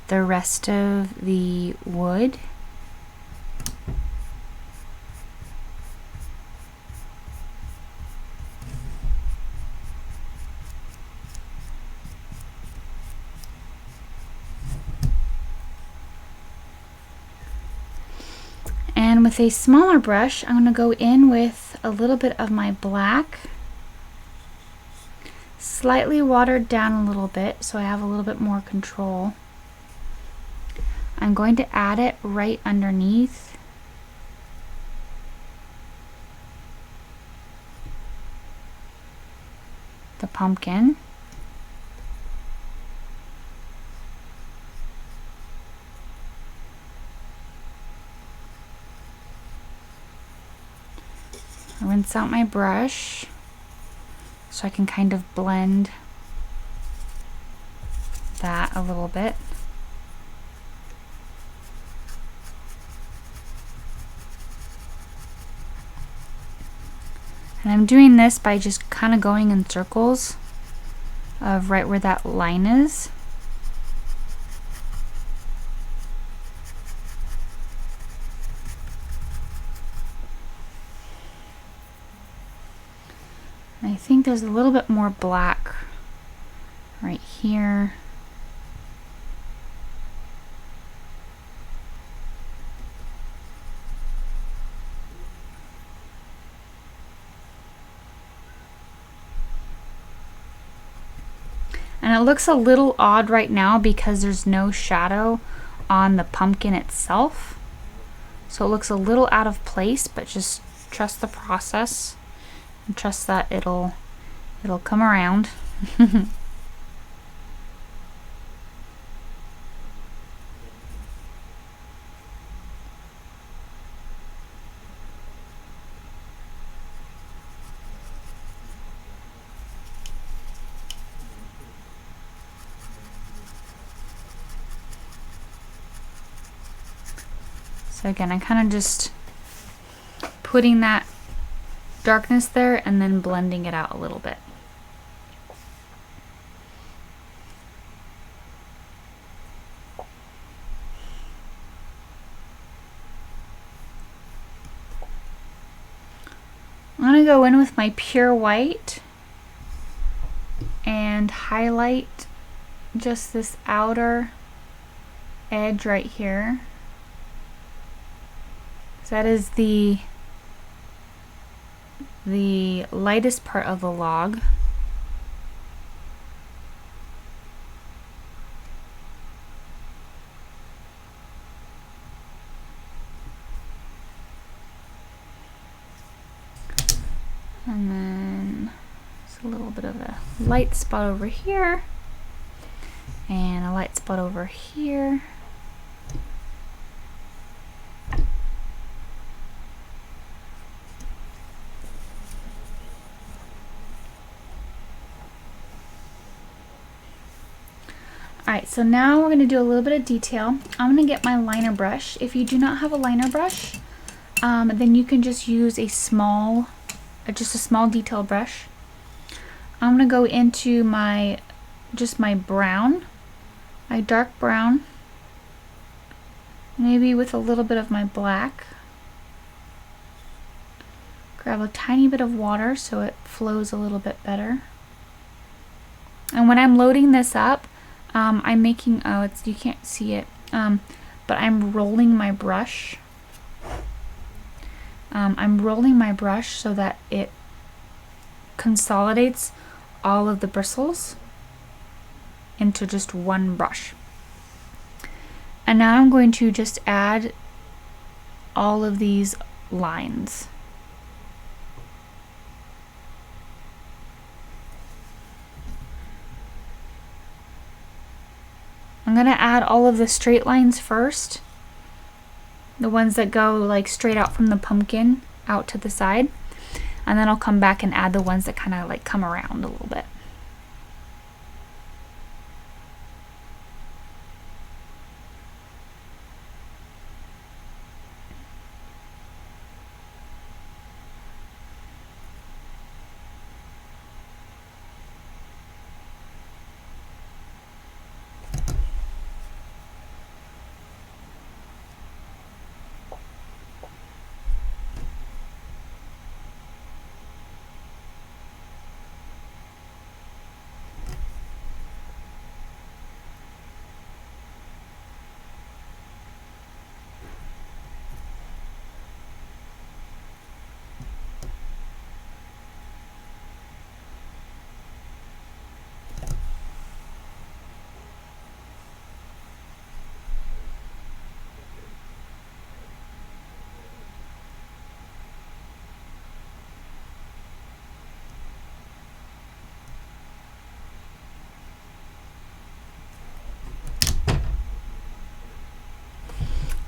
the rest of the wood. And with a smaller brush, I'm going to go in with a little bit of my black, slightly watered down a little bit so I have a little bit more control. I'm going to add it right underneath the pumpkin. Rinse out my brush so I can kind of blend that a little bit. And I'm doing this by just kind of going in circles of right where that line is. I think there's a little bit more black right here. And it looks a little odd right now because there's no shadow on the pumpkin itself. So it looks a little out of place, but just trust the process. And trust that it'll come around. So again, I kind of just putting that darkness there and then blending it out a little bit. I'm going to go in with my pure white and highlight just this outer edge right here. So that is the lightest part of the log. And then just a little bit of a light spot over here and a light spot over here. Alright, so now we're going to do a little bit of detail. I'm going to get my liner brush. If you do not have a liner brush, then you can just use a small detail brush. I'm going to go into my brown, my dark brown, maybe with a little bit of my black. Grab a tiny bit of water so it flows a little bit better. And when I'm loading this up, I'm making, you can't see it, but I'm rolling my brush. I'm rolling my brush so that it consolidates all of the bristles into just one brush. And now I'm going to just add all of these lines. I'm going to add all of the straight lines first, the ones that go like straight out from the pumpkin out to the side, and then I'll come back and add the ones that kind of like come around a little bit.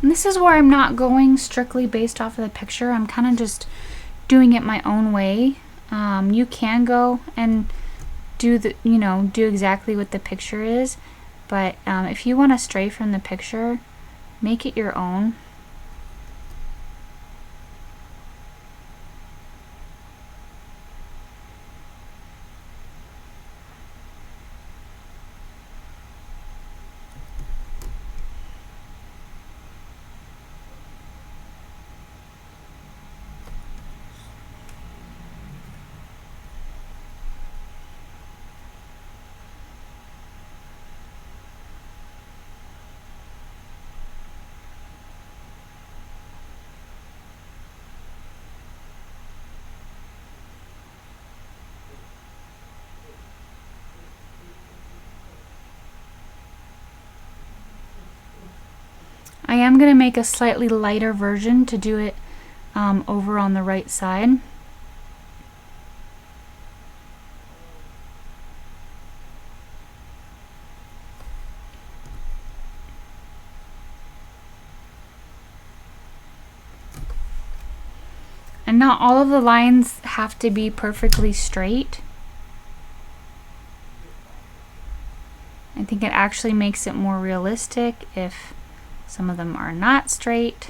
And this is where I'm not going strictly based off of the picture. I'm kind of just doing it my own way. You can go and do exactly what the picture is, but if you want to stray from the picture, make it your own. I am going to make a slightly lighter version to do it over on the right side. And not all of the lines have to be perfectly straight. I think it actually makes it more realistic if some of them are not straight.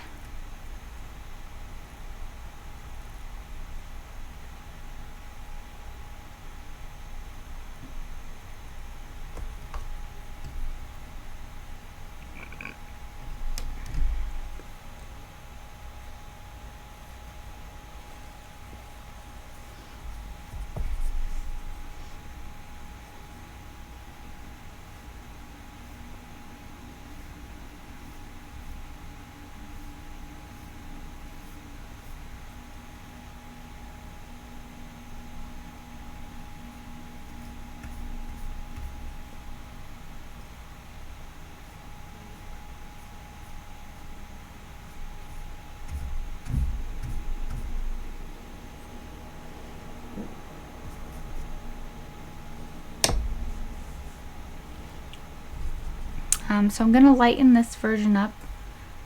So I'm going to lighten this version up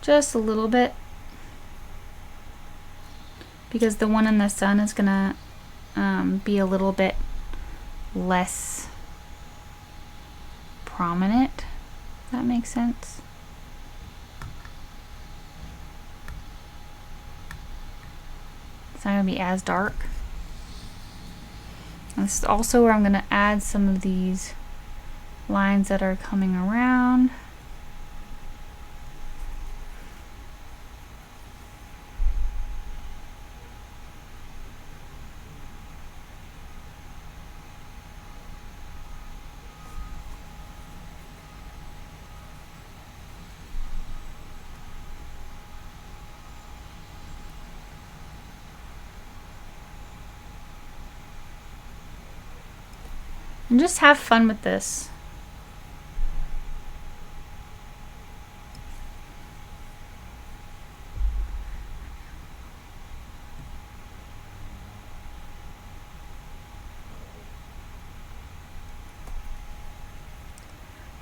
just a little bit because the one in the sun is going to be a little bit less prominent. If that makes sense. It's not going to be as dark. And this is also where I'm going to add some of these lines that are coming around. And just have fun with this.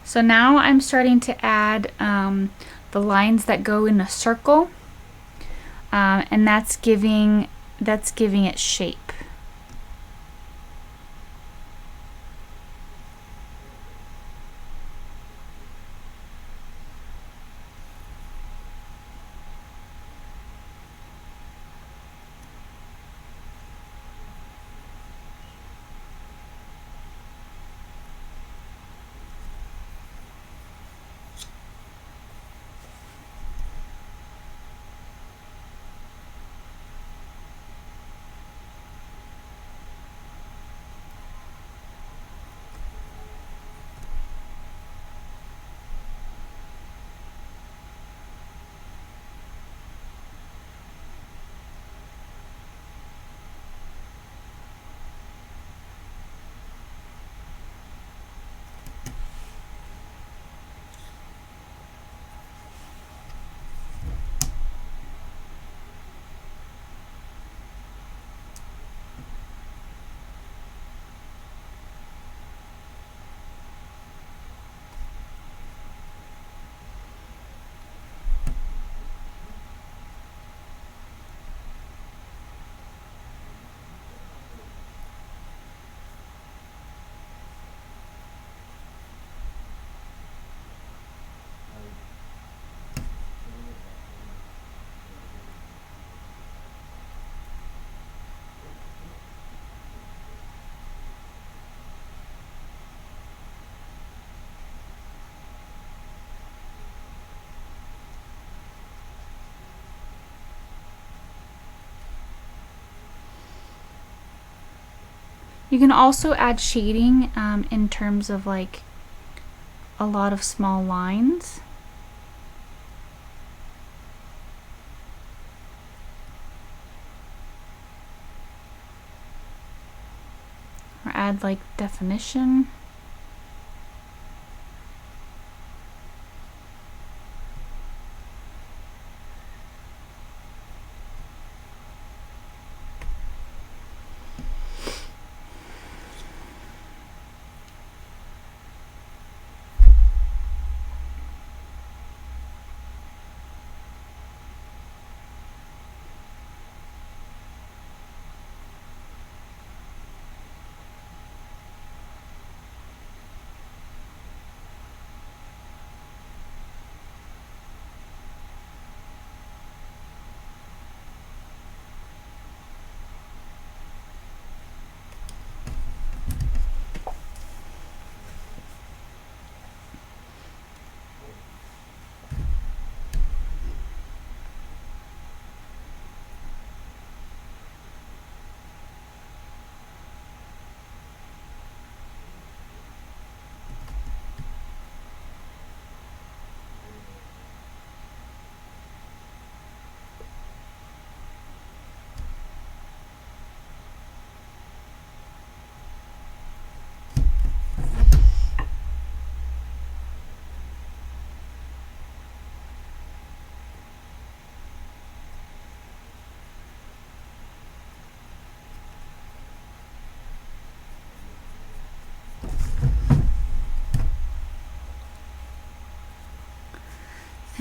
So now I'm starting to add the lines that go in a circle, and that's giving it shape. You can also add shading in terms of like a lot of small lines. Or add like definition.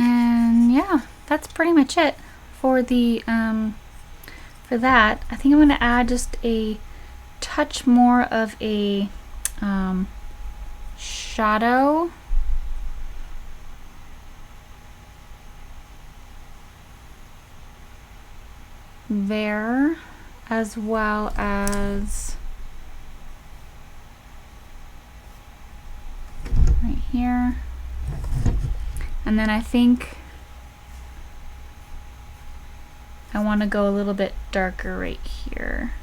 And yeah, that's pretty much it for the for that. I think I'm going to add just a touch more of a shadow. There, as well as right here. And then I think I want to go a little bit darker right here.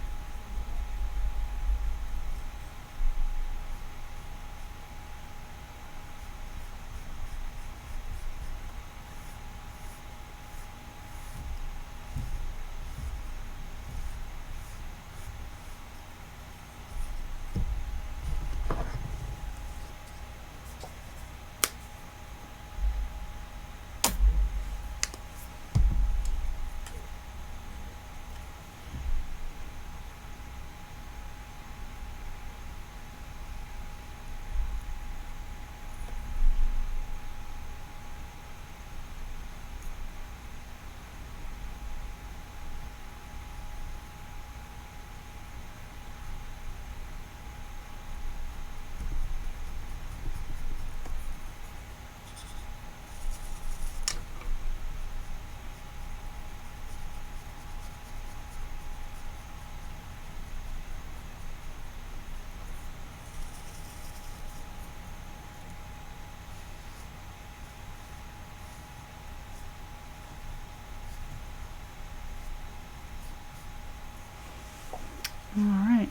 All right.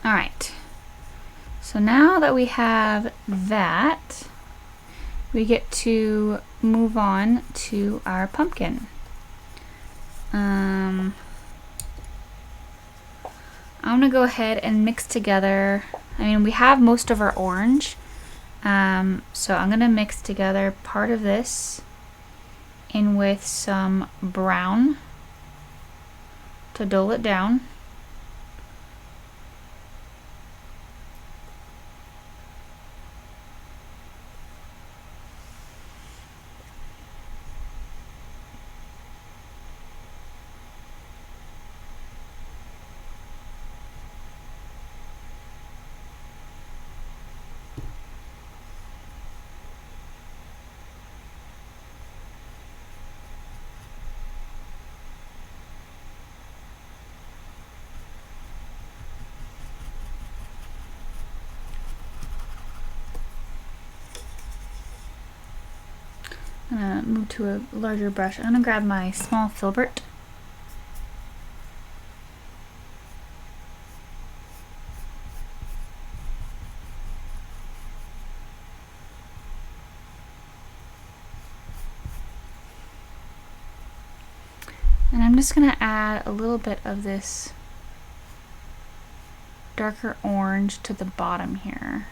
All right. So now that we have that, we get to move on to our pumpkin. I'm gonna go ahead and mix together. I mean, we have most of our orange, so I'm gonna mix together part of this in with some brown to dull it down. I'm gonna move to a larger brush. I'm gonna grab my small filbert. And I'm just gonna add a little bit of this darker orange to the bottom here.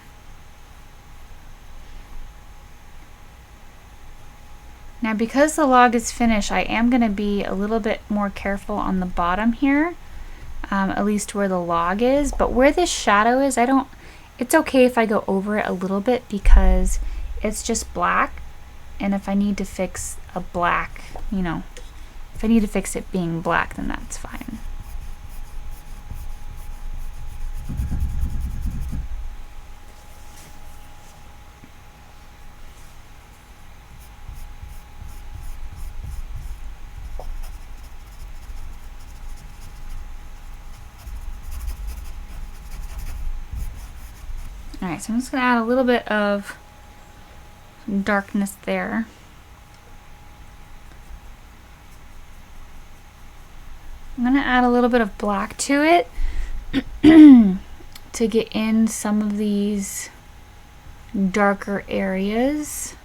Now because the log is finished, I am going to be a little bit more careful on the bottom here, at least where the log is, but where this shadow is, it's okay if I go over it a little bit because it's just black, and if I need to fix a black, you know, if I need to fix it being black, then that's fine. Alright, so I'm just going to add a little bit of darkness there. I'm going to add a little bit of black to it to get in some of these darker areas.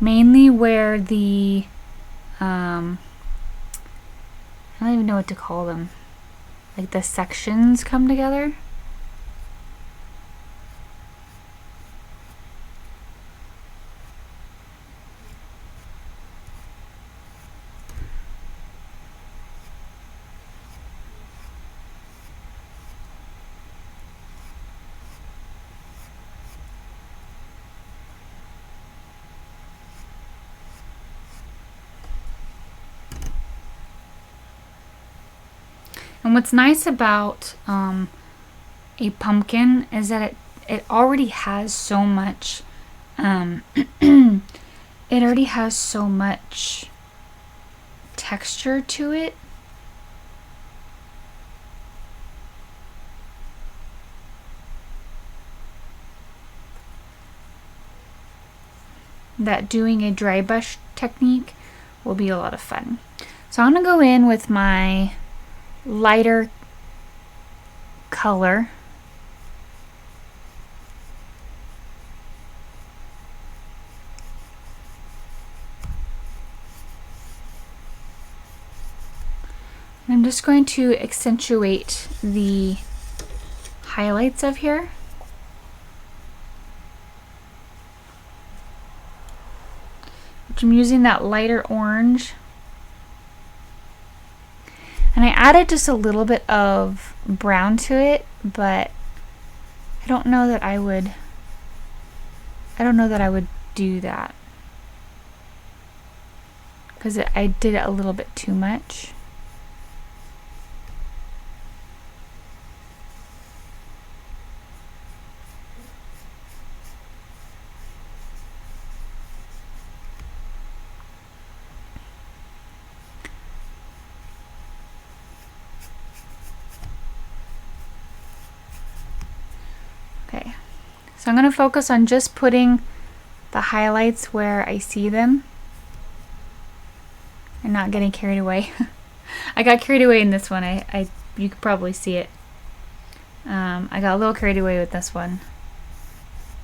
Mainly where the, I don't even know what to call them. Like the sections come together. And what's nice about a pumpkin is that it already has so much it already has so much texture to it. That doing a dry brush technique will be a lot of fun. So I'm gonna go in with my lighter color. I'm just going to accentuate the highlights of here. Which I'm using that lighter orange. And I added just a little bit of brown to it, but I don't know that I would do that. Because I did it a little bit too much. Okay, so I'm going to focus on just putting the highlights where I see them and not getting carried away. I got carried away in this one. You could probably see it. I got a little carried away with this one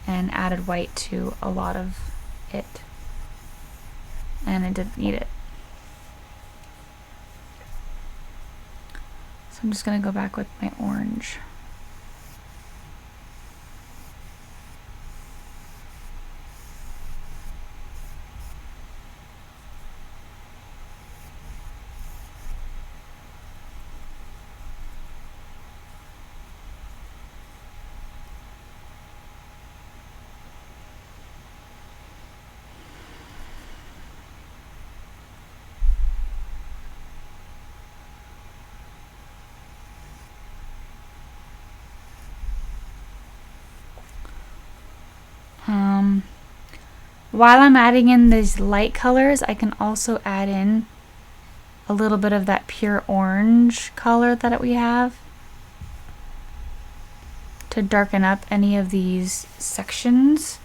and added white to a lot of it, and I didn't need it. So I'm just going to go back with my orange. While I'm adding in these light colors, I can also add in a little bit of that pure orange color that we have to darken up any of these sections.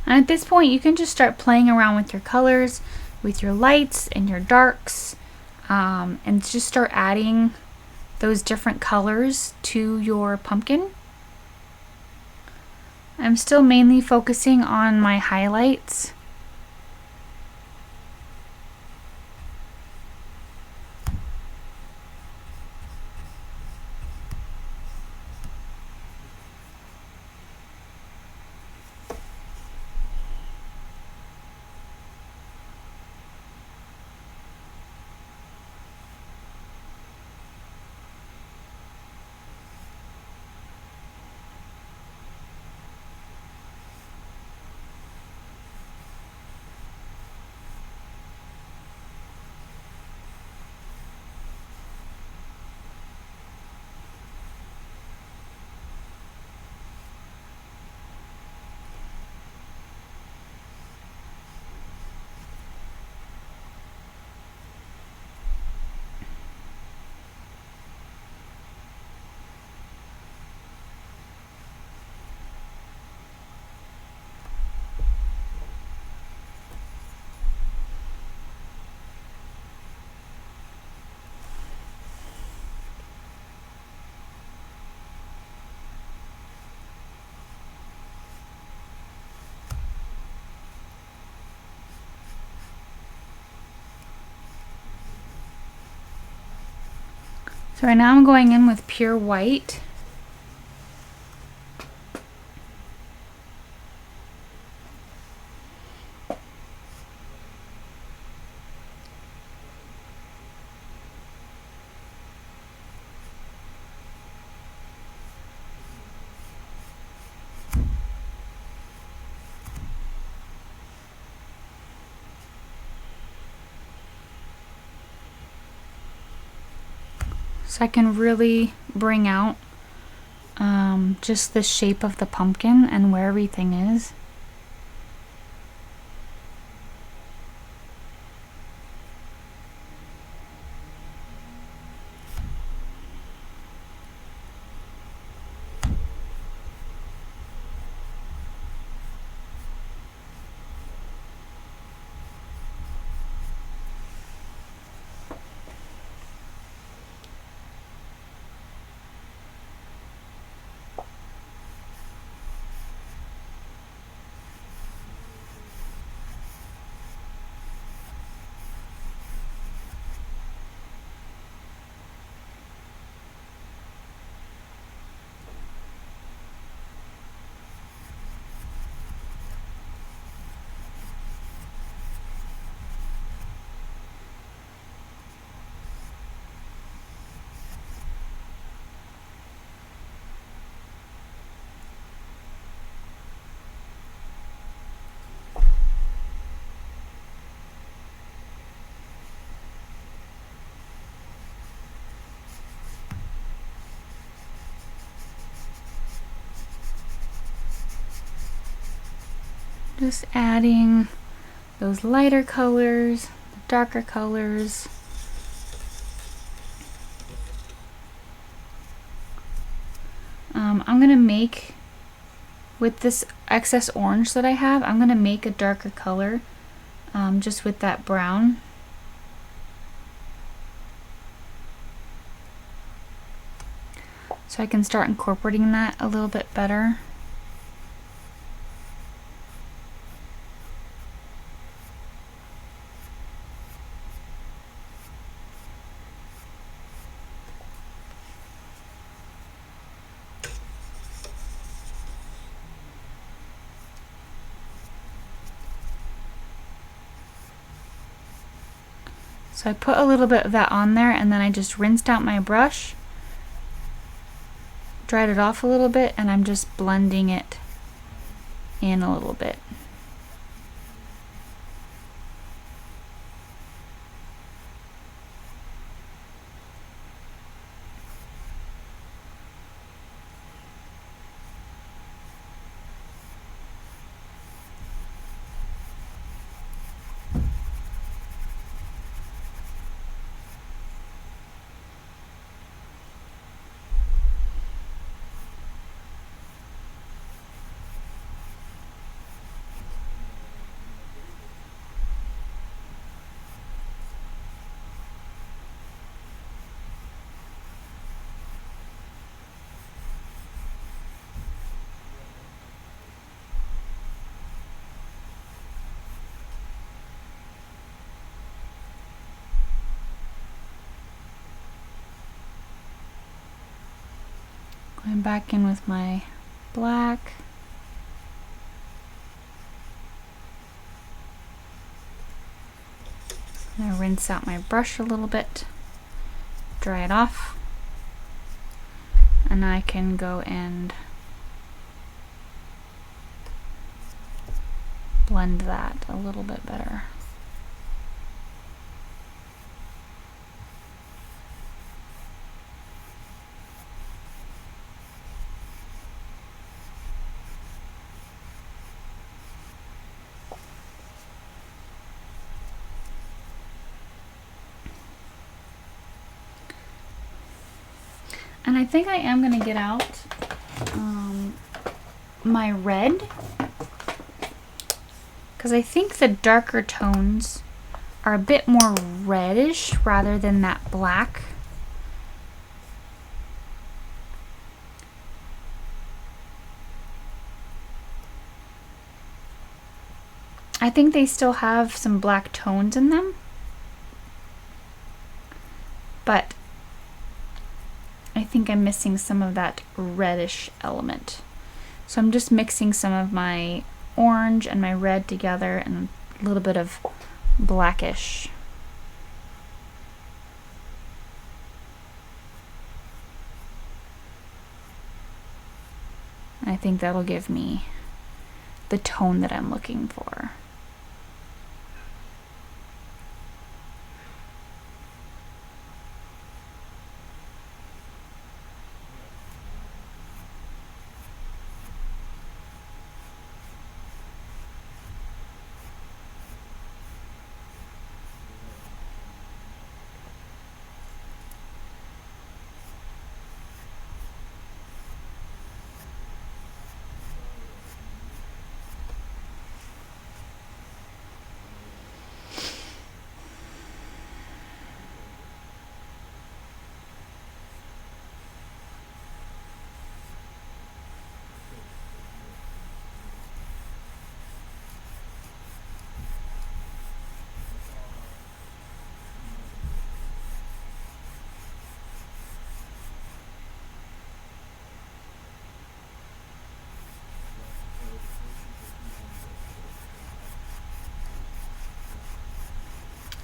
And at this point, you can just start playing around with your colors, with your lights and your darks, and just start adding those different colors to your pumpkin. I'm still mainly focusing on my highlights. So right now I'm going in with pure white. So I can really bring out just the shape of the pumpkin and where everything is. Just adding those lighter colors, the darker colors. I'm gonna make, with this excess orange that I have, I'm gonna make a darker color just with that brown. So I can start incorporating that a little bit better. So I put a little bit of that on there, and then I just rinsed out my brush, dried it off a little bit, and I'm just blending it in a little bit. Going back in with my black. I'm gonna rinse out my brush a little bit, dry it off, and I can go and blend that a little bit better. And I think I am going to get out my red, because I think the darker tones are a bit more reddish rather than that black. I think they still have some black tones in them, but I think I'm missing some of that reddish element. So I'm just mixing some of my orange and my red together and a little bit of blackish. I think that'll give me the tone that I'm looking for.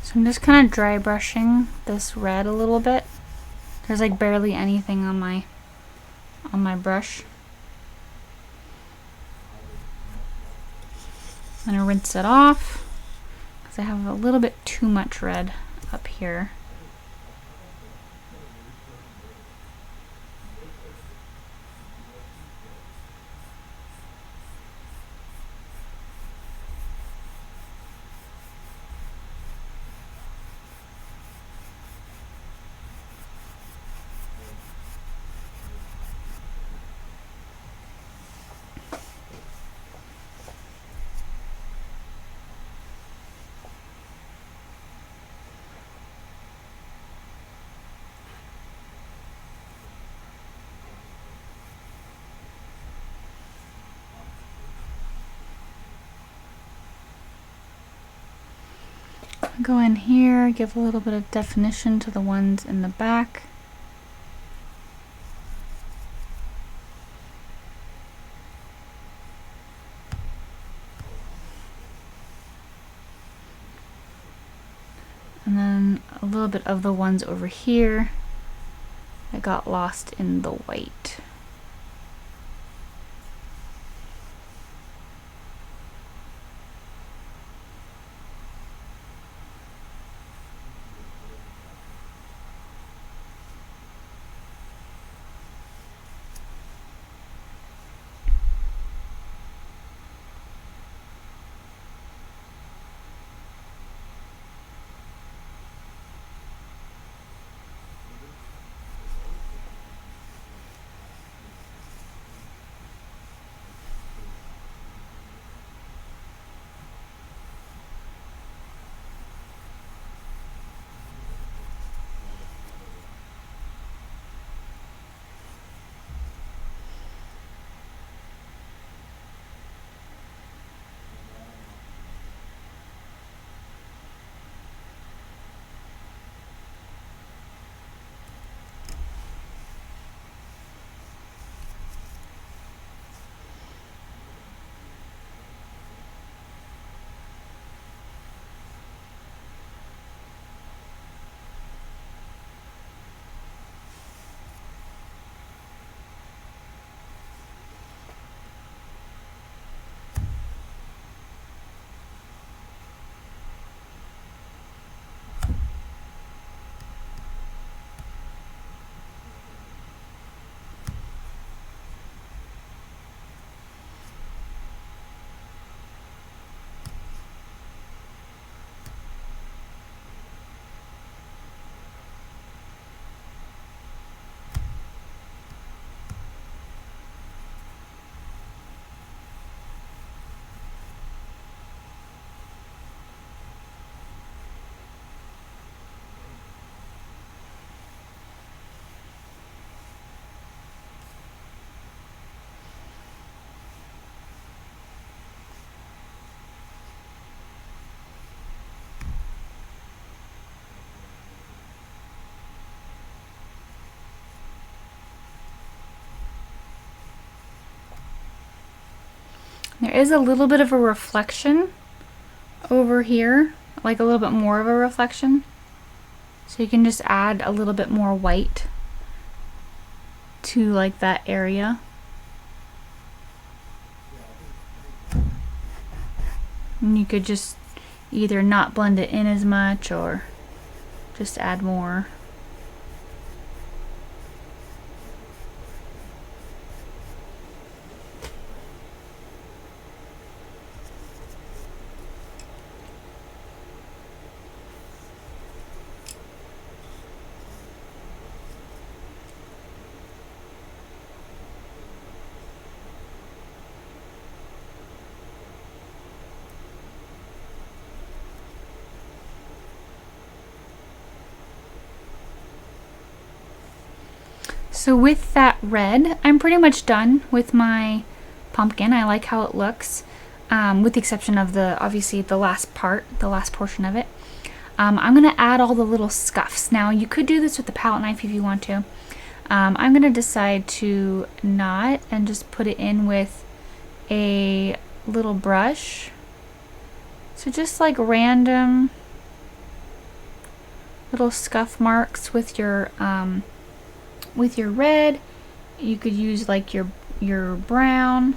So I'm just kind of dry brushing this red a little bit. There's like barely anything on my brush. I'm gonna rinse it off because I have a little bit too much red up here. Go in here, give a little bit of definition to the ones in the back. And then bit of the ones over here that got lost in the white. There is a little bit of a reflection over here, like a little bit more of a reflection. So you can just add a little bit more white to like that area. And you could just either not blend it in as much or just add more. So with that red, I'm pretty much done with my pumpkin. I like how it looks, with the exception of obviously the last portion of it. I'm gonna add all the little scuffs. Now you could do this with the palette knife if you want to. I'm gonna decide to not and just put it in with a little brush. So just like random little scuff marks with your red. You could use like your brown.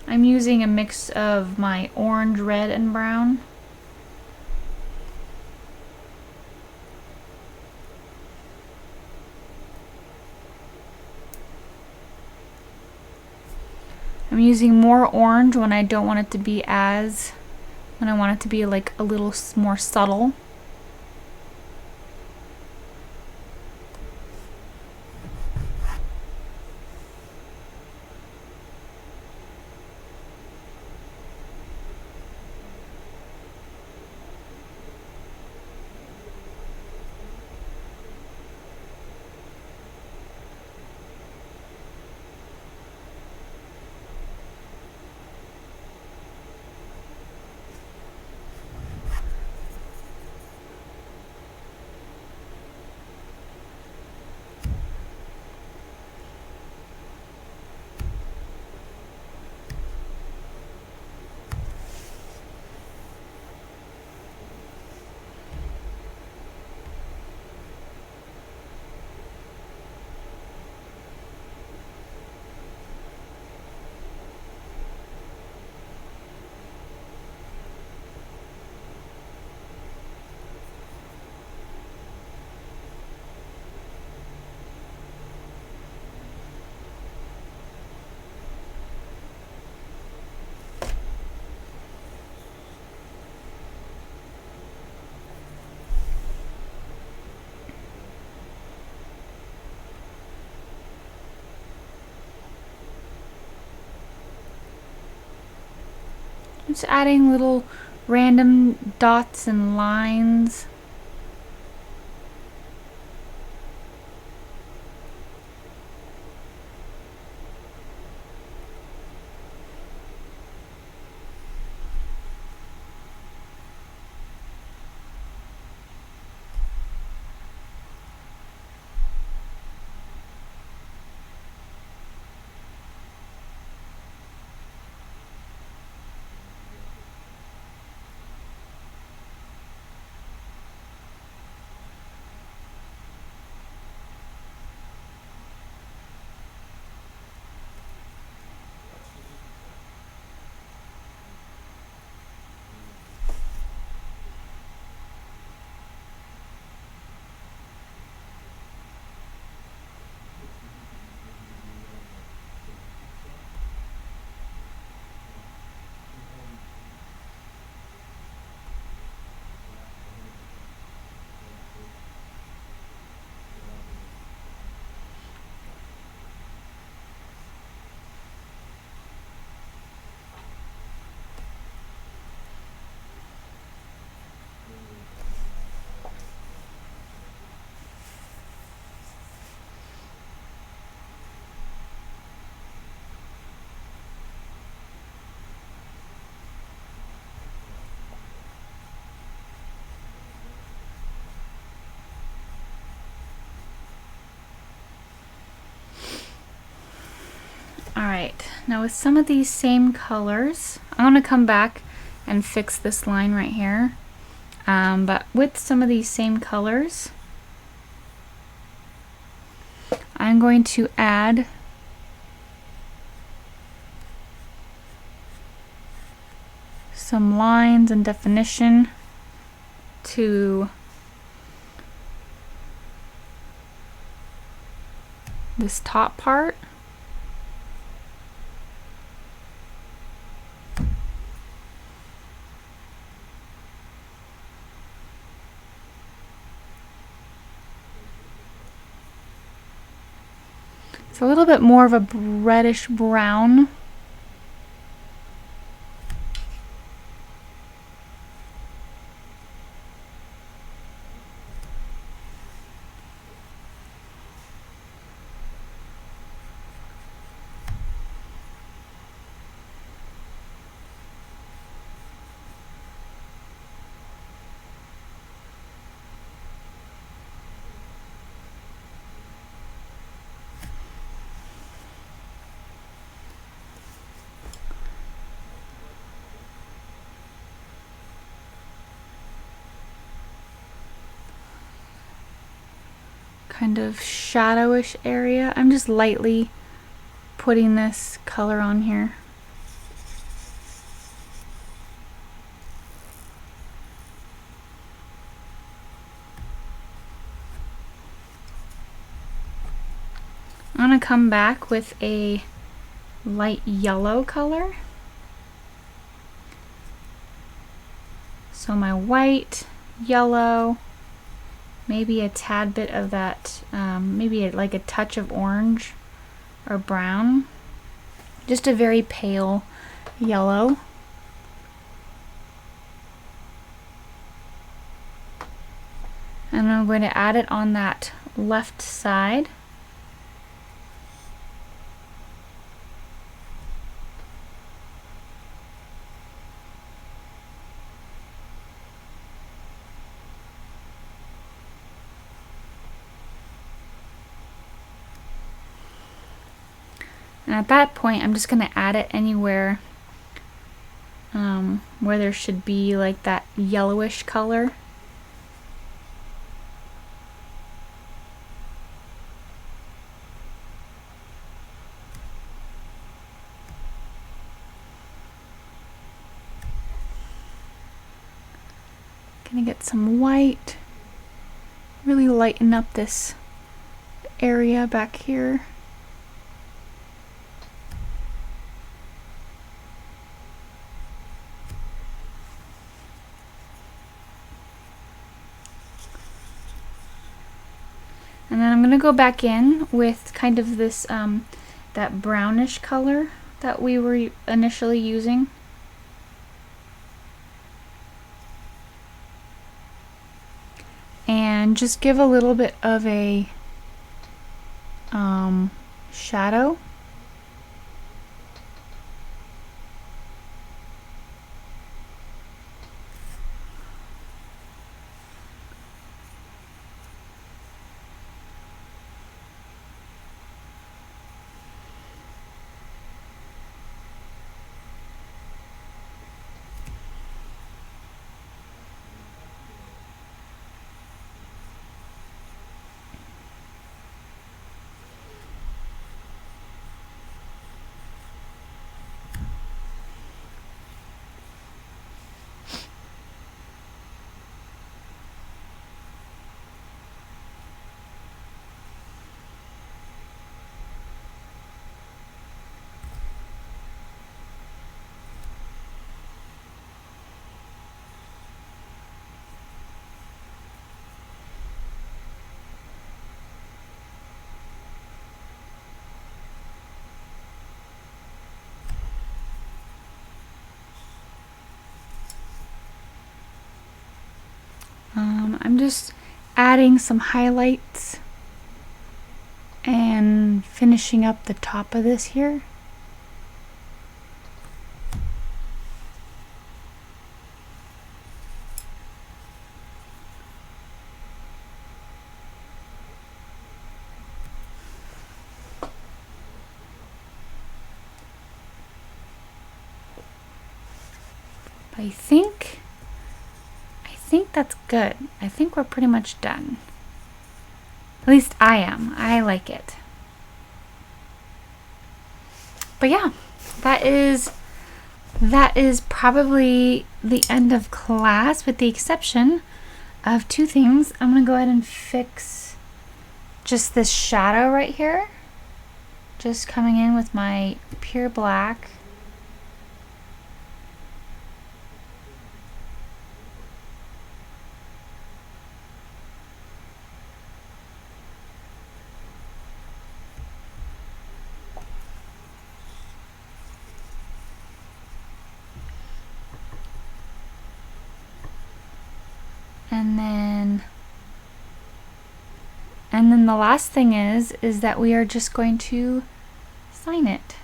I'm using a mix of my orange, red, and brown. I'm using more orange when I don't want it to be when I want it to be like a little more subtle. Just adding little random dots and lines. Alright, now with some of these same colors, I'm going to come back and fix this line right here. But with some of these same colors, I'm going to add some lines and definition to this top part. It's a little bit more of a reddish brown. Kind of shadowish area. I'm just lightly putting this color on here. I'm going to come back with a light yellow color. So my white, yellow, maybe a tad bit of that, maybe like a touch of orange or brown. Just a very pale yellow. And I'm going to add it on that left side. And at that point, I'm just going to add it anywhere where there should be like that yellowish color. Gonna get some white, really lighten up this area back here. And then I'm going to go back in with kind of this, that brownish color that we were initially using. and just give a little bit of a shadow. I'm just adding some highlights and finishing up the top of this here. I think that's good. I think we're pretty much done. At least I am. I like it. But yeah, that is probably the end of class, with the exception of two things. I'm gonna go ahead and fix just this shadow right here. Just coming in with my pure black. And then the last thing is that we are just going to sign it.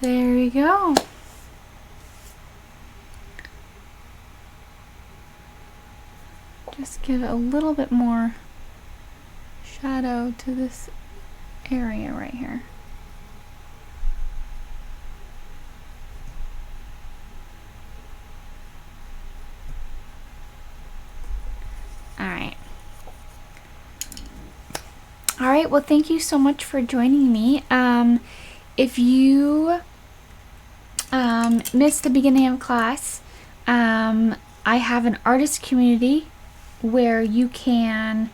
There we go. Just give it a little bit more shadow to this area right here. All right, well, thank you so much for joining me. If you missed the beginning of class, I have an artist community where you can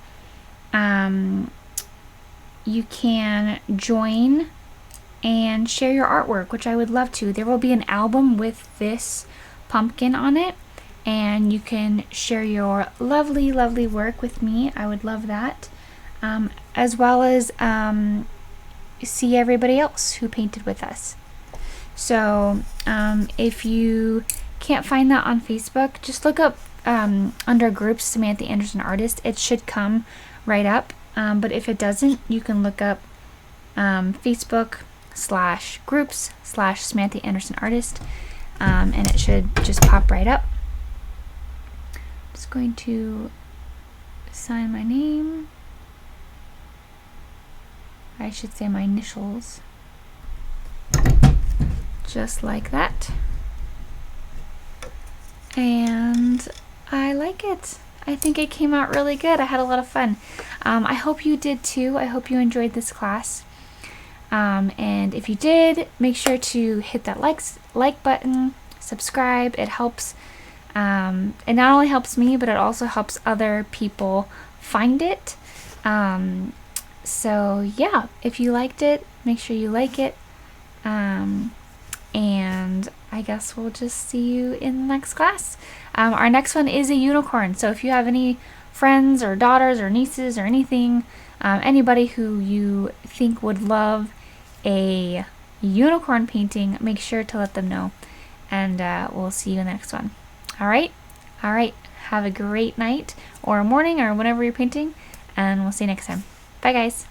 join and share your artwork, which I would love to. There will be an album with this pumpkin on it, and you can share your lovely, lovely work with me. I would love that. As well as see everybody else who painted with us. So if you can't find that on Facebook, just look up under groups Samantha Anderson Artist. It should come right up. But if it doesn't, you can look up Facebook/groups/Samantha Anderson Artist, and it should just pop right up. I'm just going to sign my name. I should say my initials, just like that. And I like it. I think it came out really good. I had a lot of fun. I hope you did too. I hope you enjoyed this class. And if you did, make sure to hit that like button, subscribe. It helps. It not only helps me, but it also helps other people find it. So yeah, if you liked it, make sure you like it. And I guess we'll just see you in the next class. Our next one is a unicorn. So if you have any friends or daughters or nieces or anything, anybody who you think would love a unicorn painting, make sure to let them know. And we'll see you in the next one. All right? All right. Have a great night or morning or whenever you're painting. And we'll see you next time. Bye, guys.